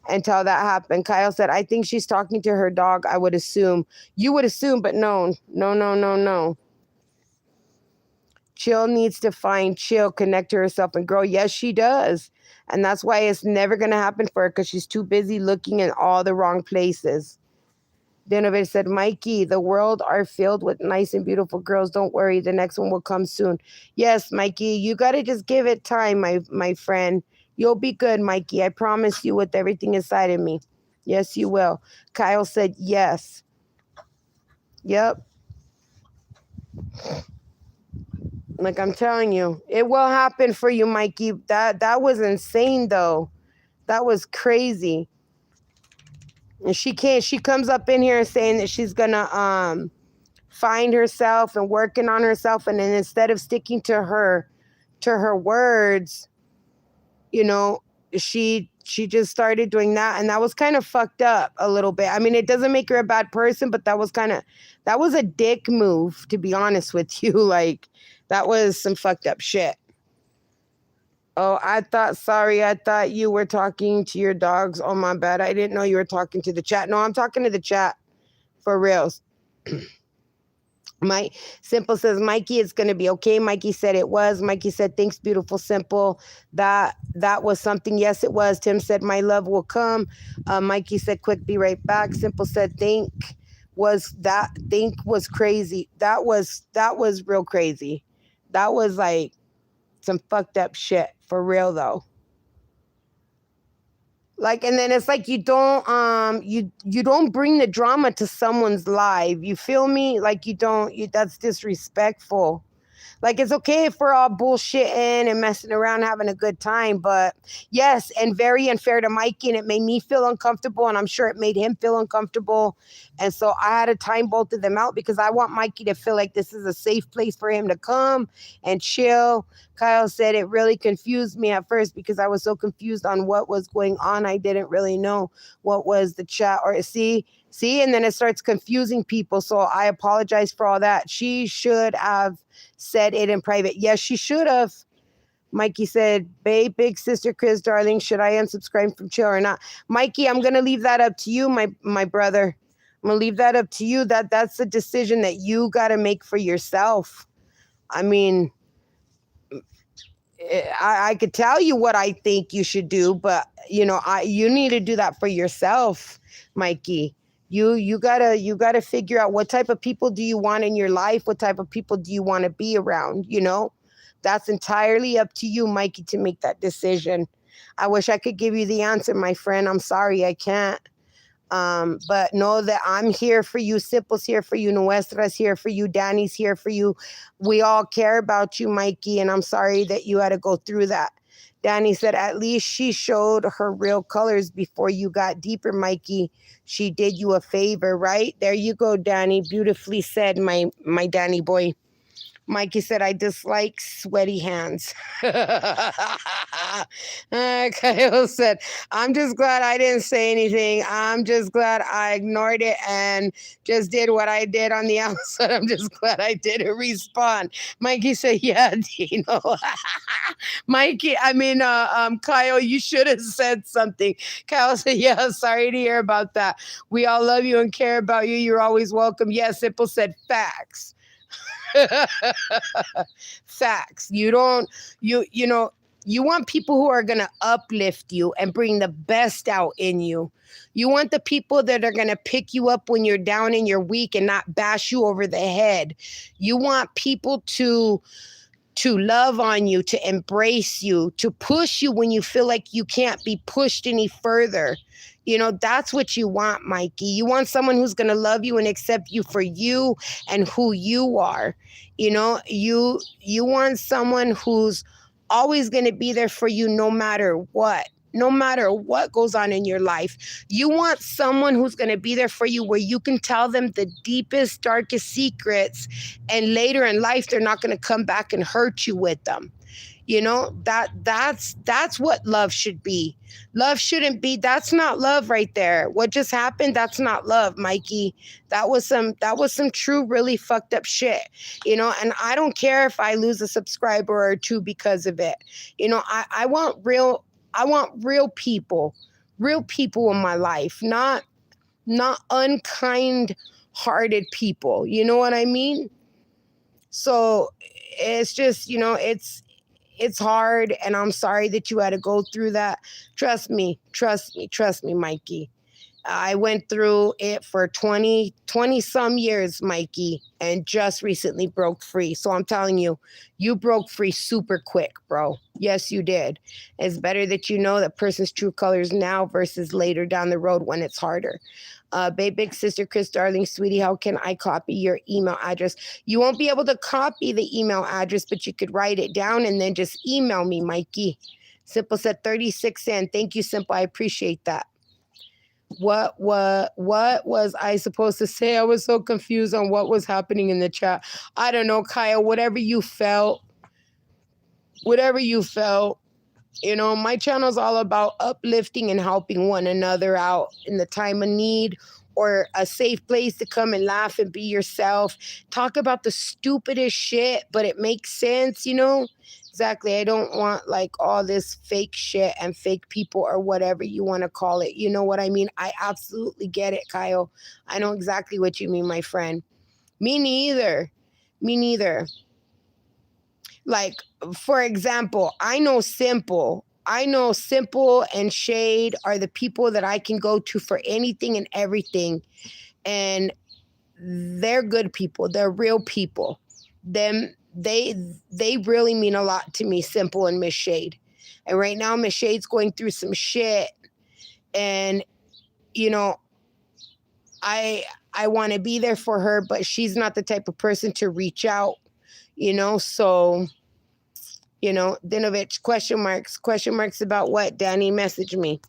until that happened. Kyle said, "I think she's talking to her dog, I would assume." You would assume, but no. Chill needs to find Chill, connect to herself and grow. Yes, she does. And that's why it's never going to happen for her, because she's too busy looking in all the wrong places. Denovic said, "Mikey, the world are filled with nice and beautiful girls. Don't worry, the next one will come soon." Yes, Mikey, you got to just give it time, my friend. You'll be good, Mikey. I promise you, with everything inside of me. Yes, you will. Kyle said, yes. Yep. Like I'm telling you, it will happen for you, Mikey. That was insane, though. That was crazy. And she comes up in here saying that she's gonna find herself and working on herself, and then instead of sticking to her words, she just started doing that, and that was kind of fucked up a little bit. I mean, it doesn't make her a bad person, but that was a dick move, to be honest with you. Like, that was some fucked up shit. Oh, I thought you were talking to your dogs. Oh, my bad. I didn't know you were talking to the chat. No, I'm talking to the chat for reals. My Simple says, "Mikey, it's going to be okay." Mikey said it was. Mikey said, "Thanks, beautiful Simple. That was something." Yes, it was. Tim said, "My love will come." Mikey said, "Quick, be right back." Simple said, think was crazy. That was real crazy. That was like some fucked up shit for real, though. Like, and then it's like you don't bring the drama to someone's life. You feel me? Like that's disrespectful. Like, it's okay if we're all bullshitting and messing around, having a good time. But yes, and very unfair to Mikey, and it made me feel uncomfortable, and I'm sure it made him feel uncomfortable. And so I had to time both of them out, because I want Mikey to feel like this is a safe place for him to come and chill. Kyle said, "It really confused me at first, because I was so confused on what was going on. I didn't really know what was the chat." Or see, and then it starts confusing people. So I apologize for all that. She should have said it in private. Yes, she should have. Mikey said, babe, big sister Chris, darling, should I unsubscribe from chill or not? Mikey, I'm going to leave that up to you, my brother. I'm going to leave that up to you. That's a decision that you got to make for yourself. I mean, I could tell you what I think you should do, but you need to do that for yourself, Mikey. You gotta figure out what type of people do you want in your life, what type of people do you want to be around, That's entirely up to you, Mikey, to make that decision. I wish I could give you the answer, my friend. I'm sorry, I can't. But know that I'm here for you. Simple's here for you. Nuestra's here for you. Danny's here for you. We all care about you, Mikey, and I'm sorry that you had to go through that. Danny said, at least she showed her real colors before you got deeper, Mikey. She did you a favor, right? There you go, Danny. Beautifully said, my Danny boy. Mikey said, I dislike sweaty hands. Kyle said, I'm just glad I didn't say anything. I'm just glad I ignored it and just did what I did on the outside. I'm just glad I didn't respond. Mikey said, yeah, Dino. Kyle, you should have said something. Kyle said, yeah, sorry to hear about that. We all love you and care about you. You're always welcome. Yes, Simple said facts. Facts. You want people who are going to uplift you and bring the best out in you. You want the people that are going to pick you up when you're down and you're weak and not bash you over the head. You want people to love on you, to embrace you, to push you when you feel like you can't be pushed any further. That's what you want, Mikey. You want someone who's going to love you and accept you for you and who you are. You want someone who's always going to be there for you no matter what. No matter what goes on in your life. You want someone who's going to be there for you where you can tell them the deepest, darkest secrets, and later in life, they're not going to come back and hurt you with them. That's what love should be. Love shouldn't be, that's not love right there. What just happened, that's not love, Mikey. That was some true, really fucked up shit. And I don't care if I lose a subscriber or two because of it. I want real people in my life, not unkind hearted people. You know what I mean? So it's just, it's hard, and I'm sorry that you had to go through that. Trust me, Mikey. I went through it for 20 some years, Mikey, and just recently broke free. So I'm telling you, you broke free super quick, bro. Yes, you did. It's better that you know that person's true colors now versus later down the road when it's harder. Babe, big sister, Chris, darling, sweetie, how can I copy your email address? You won't be able to copy the email address, but you could write it down and then just email me, Mikey. Simple said 36 cents. Thank you, Simple. I appreciate that. What was I supposed to say? I was so confused on what was happening in the chat. I don't know, Kyle, whatever you felt. My channel is all about uplifting and helping one another out in the time of need, or a safe place to come and laugh and be yourself. Talk about the stupidest shit, but it makes sense, Exactly. I don't want like all this fake shit and fake people or whatever you want to call it. You know what I mean? I absolutely get it, Kyle. I know exactly what you mean, my friend. Me neither. Like, for example, I know Simple and Shade are the people that I can go to for anything and everything. And they're good people. They're real people. They really mean a lot to me, Simple and Miss Shade. And right now, Miss Shade's going through some shit. And, I want to be there for her, but she's not the type of person to reach out, so... Dinovich, question marks about what? Danny, message me.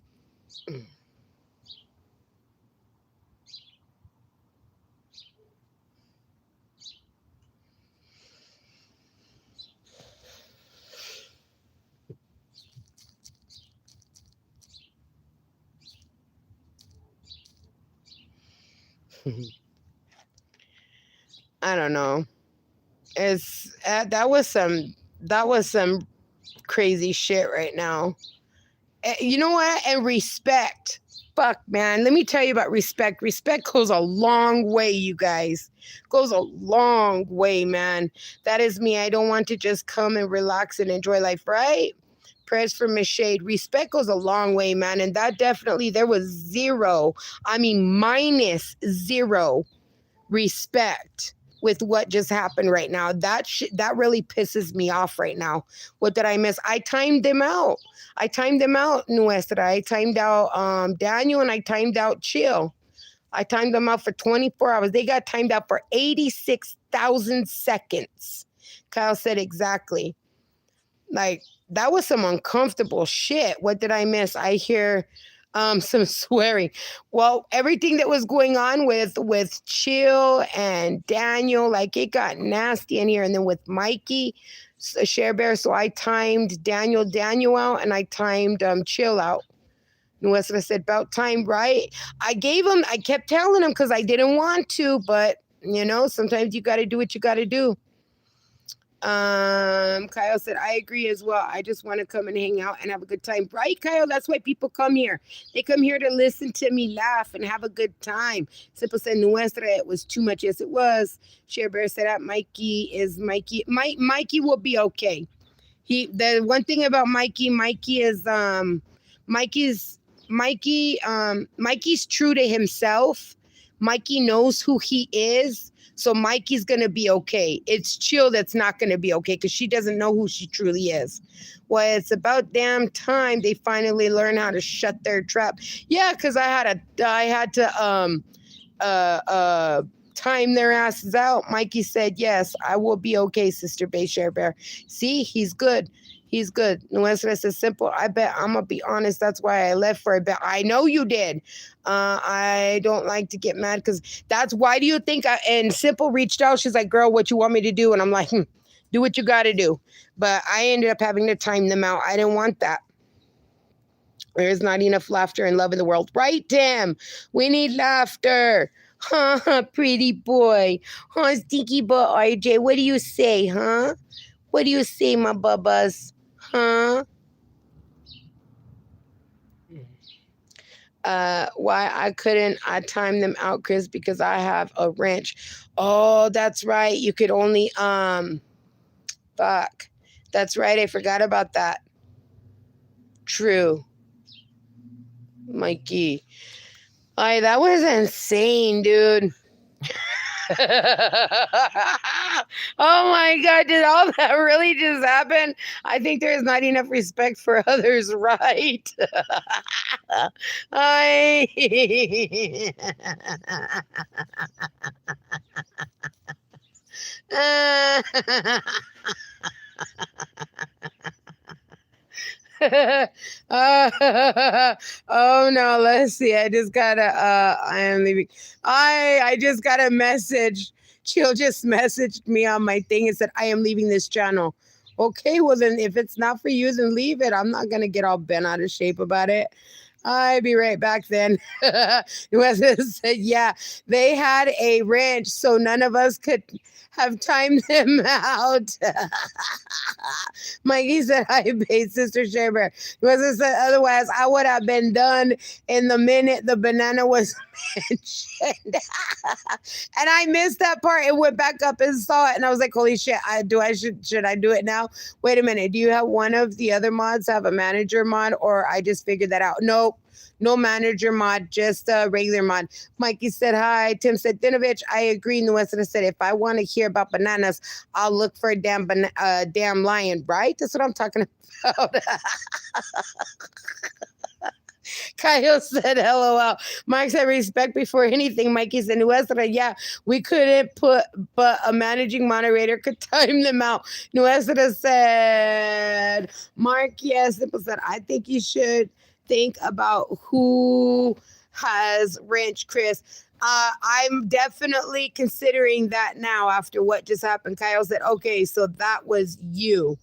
I don't know. It's that was some crazy shit right now. You know what? And respect. Fuck, man. Let me tell you about respect. Respect goes a long way, you guys. Goes a long way, man. That is me. I don't want to just come and relax and enjoy life, right? Prayers for Miss Shade. Respect goes a long way, man. And that definitely, there was zero, I mean, minus zero respect with what just happened right now. That really pisses me off right now. What did I miss? I timed them out. Nuestra. I timed out Daniel, and I timed out Chill. I timed them out for 24 hours. They got timed out for 86,000 seconds. Kyle said exactly. Like, that was some uncomfortable shit. What did I miss? I hear some swearing. Well, everything that was going on with Chill and Daniel, like, it got nasty in here. And then with Mikey, Share Bear, so I timed Daniel out, and I timed Chill out. Nuestra said, about time, right? I kept telling him because I didn't want to, but sometimes you got to do what you got to do. Kyle said, I agree as well. I just want to come and hang out and have a good time. Right, Kyle? That's why people come here. They come here to listen to me laugh and have a good time. Simple said, Nuestra, it was too much. Yes, it was. Share Bear said that Mikey will be okay. The one thing about Mikey is Mikey's true to himself. Mikey knows who he is. So Mikey's going to be okay. It's Chill that's not going to be okay because she doesn't know who she truly is. Well, it's about damn time they finally learn how to shut their trap. Yeah, because I had to time their asses out. Mikey said, yes, I will be okay, Sister Bay Share Bear. See, he's good. He's good. Nuestra says, Simple, I bet I'm going to be honest. That's why I left for a bit. I know you did. I don't like to get mad because that's why do you think and Simple reached out. She's like, girl, what you want me to do? And I'm like, do what you got to do. But I ended up having to time them out. I didn't want that. There is not enough laughter and love in the world. Right, Tim? We need laughter. Huh, pretty boy. Huh, stinky boy, RJ. What do you say, huh? What do you say, my bubbas? Huh? Why I couldn't I time them out, Chris? Because I have a wrench. Oh, that's right. You could only fuck. That's right. I forgot about that. True. Mikey. That was insane, dude. Oh my God, did all that really just happen? I think there is not enough respect for others, right? Oh no, let's see. I just got I am leaving. I just got a message. Chill just messaged me on my thing and said, I am leaving this channel. Okay, well then if it's not for you, then leave it. I'm not gonna get all bent out of shape about it. I'll be right back then. Whoever said, yeah, they had a ranch, so none of us could have timed them out. Mikey said, I paid Sister Shaver. Whoever said, otherwise, I would have been done in the minute the banana was mentioned. And I missed that part and went back up and saw it. And I was like, holy shit, should I do it now? Wait a minute. Do you have one of the other mods have a manager mod, or I just figured that out? Nope. No manager mod, just a regular mod. Mikey said hi. Tim said, Dinovich, I agree. Nuestra said, if I want to hear about bananas, I'll look for a damn lion, right? That's what I'm talking about. Kyle said, LOL. Mark said, respect before anything. Mikey said, Nuestra, yeah, we couldn't but a managing moderator could time them out. Nuestra said, Mark, yes. Simple said, I think you should think about who has wrench, Chris. I'm definitely considering that now after what just happened. Kyle said, okay, so that was you.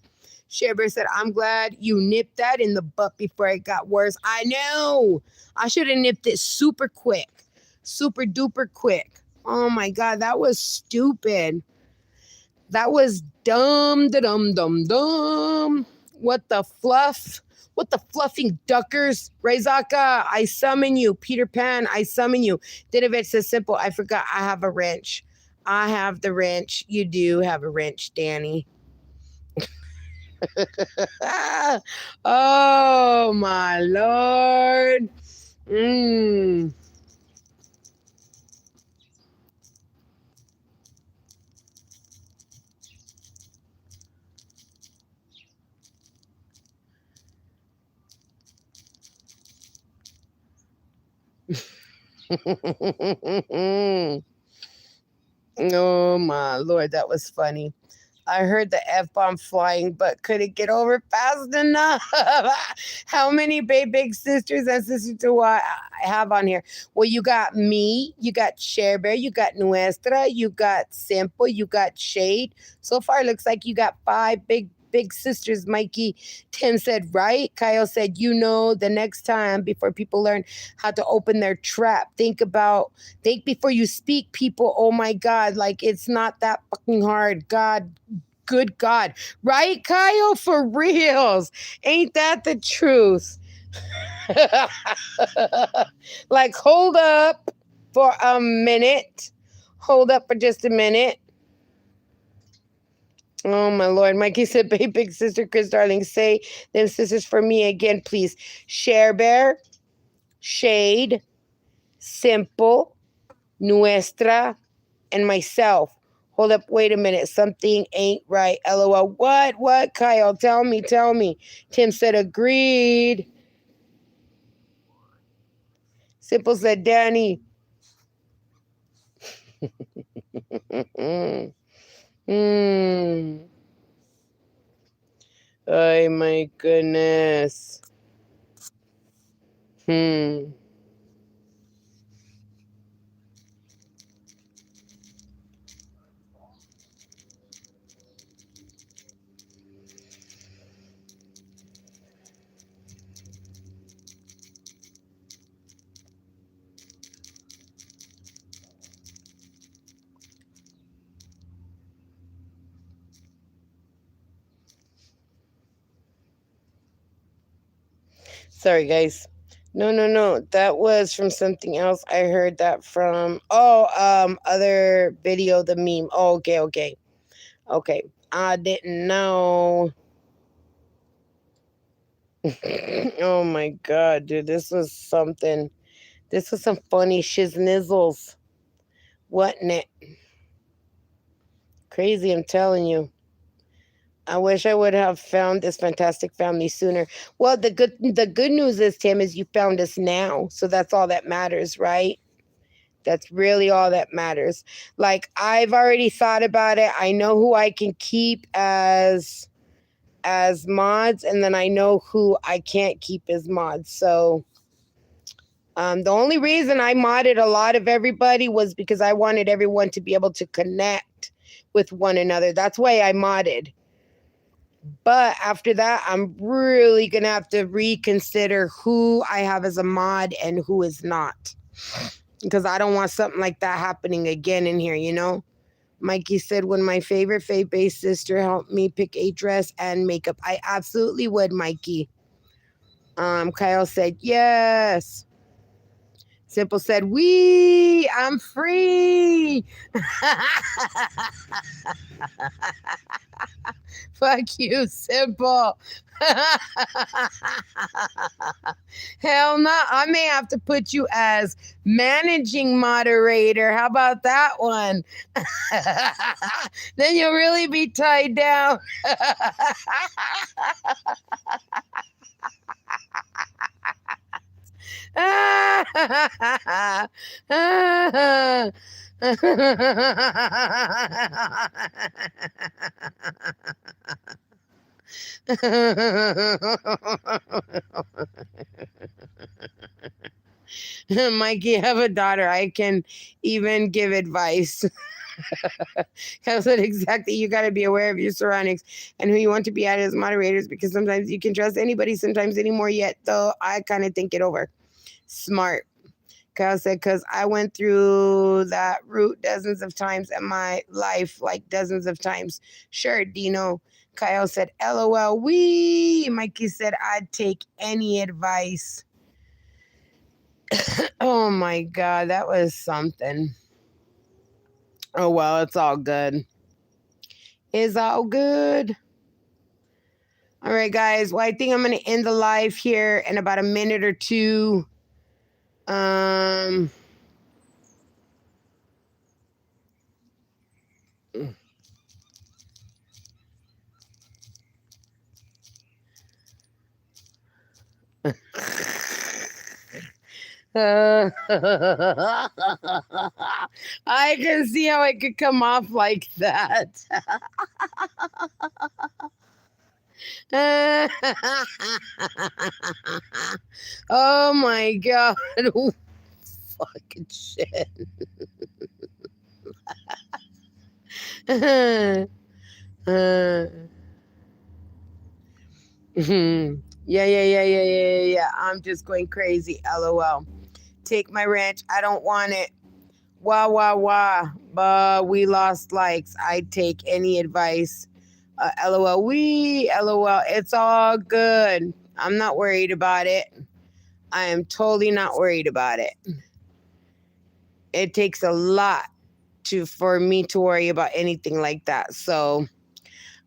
Shaber said, I'm glad you nipped that in the butt before it got worse. I know. I should have nipped it super quick. Super duper quick. Oh my God, that was stupid. That was dumb, da dum dum dum. What the fluff? What the fluffing duckers? Rezaka, I summon you. Peter Pan, I summon you. Dinovich says simple. I forgot I have a wrench. I have the wrench. You do have a wrench, Danny. Oh my Lord. Mm. Oh my Lord, that was funny. I heard the F bomb flying, but couldn't get over fast enough. How many big sisters and sisters do I have on here? Well, you got me, you got Share Bear, you got Nuestra, you got Simple, you got Shade. So far, it looks like you got five big sisters, Mikey. Tim said, right? Kyle said, the next time before people learn how to open their trap, think before you speak, people. Oh my God, like it's not that fucking hard. Good God. Right, Kyle? For reals. Ain't that the truth? Like, hold up for a minute. Hold up for just a minute. Oh my Lord. Mikey said, "Hey, big sister Chris Darling, say them sisters for me again, please. Share Bear, Shade, Simple, Nuestra, and myself. Hold up, wait a minute. Something ain't right. LOL. What, Kyle? Tell me. Tim said, agreed. Simple said, Danny. Oh my goodness. Sorry, guys. No. That was from something else. I heard that from other video, the meme. Oh, okay. I didn't know. Oh my God, dude, this was something. This was some funny shiznizzles. Wasn't it? Crazy, I'm telling you. I wish I would have found this fantastic family sooner. Well, the good news is, Tim, is you found us now. So that's all that matters, right? That's really all that matters. Like, I've already thought about it. I know who I can keep as mods, and then I know who I can't keep as mods. So the only reason I modded a lot of everybody was because I wanted everyone to be able to connect with one another. That's why I modded. But after that, I'm really going to have to reconsider who I have as a mod and who is not. Because I don't want something like that happening again in here, Mikey said, when my favorite faith-based sister helped me pick a dress and makeup. I absolutely would, Mikey. Kyle said, yes. Simple said, I'm free. Fuck you, Simple. Hell no. I may have to put you as managing moderator. How about that one? Then you'll really be tied down. Mikey, have a daughter. I can even give advice. I said exactly. You got to be aware of your surroundings and who you want to be at as moderators, because sometimes you can trust anybody, sometimes anymore. Yet, though, I kind of think it over. Smart. Kyle said, because I went through that route dozens of times in my life, like dozens of times. Sure, Dino. Kyle said, LOL, wee. Mikey said, I'd take any advice. Oh my God, that was something. Oh, well, it's all good. It's all good. All right, guys. Well, I think I'm going to end the live here in about a minute or two. I can see how it could come off like that. Oh my God. Fucking shit. Yeah. I'm just going crazy. LOL. Take my ranch. I don't want it. Wah. But we lost likes. I'd take any advice. LOL. LOL. It's all good. I'm not worried about it. I am totally not worried about it. It takes a lot for me to worry about anything like that. So,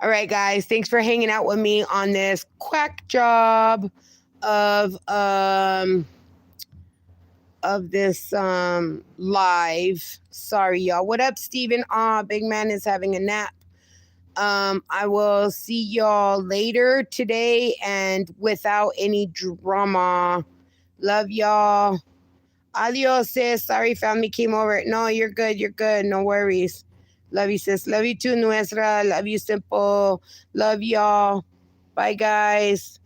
all right, guys. Thanks for hanging out with me on this quack job of this live. Sorry, y'all. What up, Steven? Big man is having a nap. I will see y'all later today and without any drama. Love y'all. Adios, sis. Sorry, family came over. No, you're good. No worries. Love you, sis. Love you too, Nuestra. Love you, Simple. Love y'all. Bye, guys.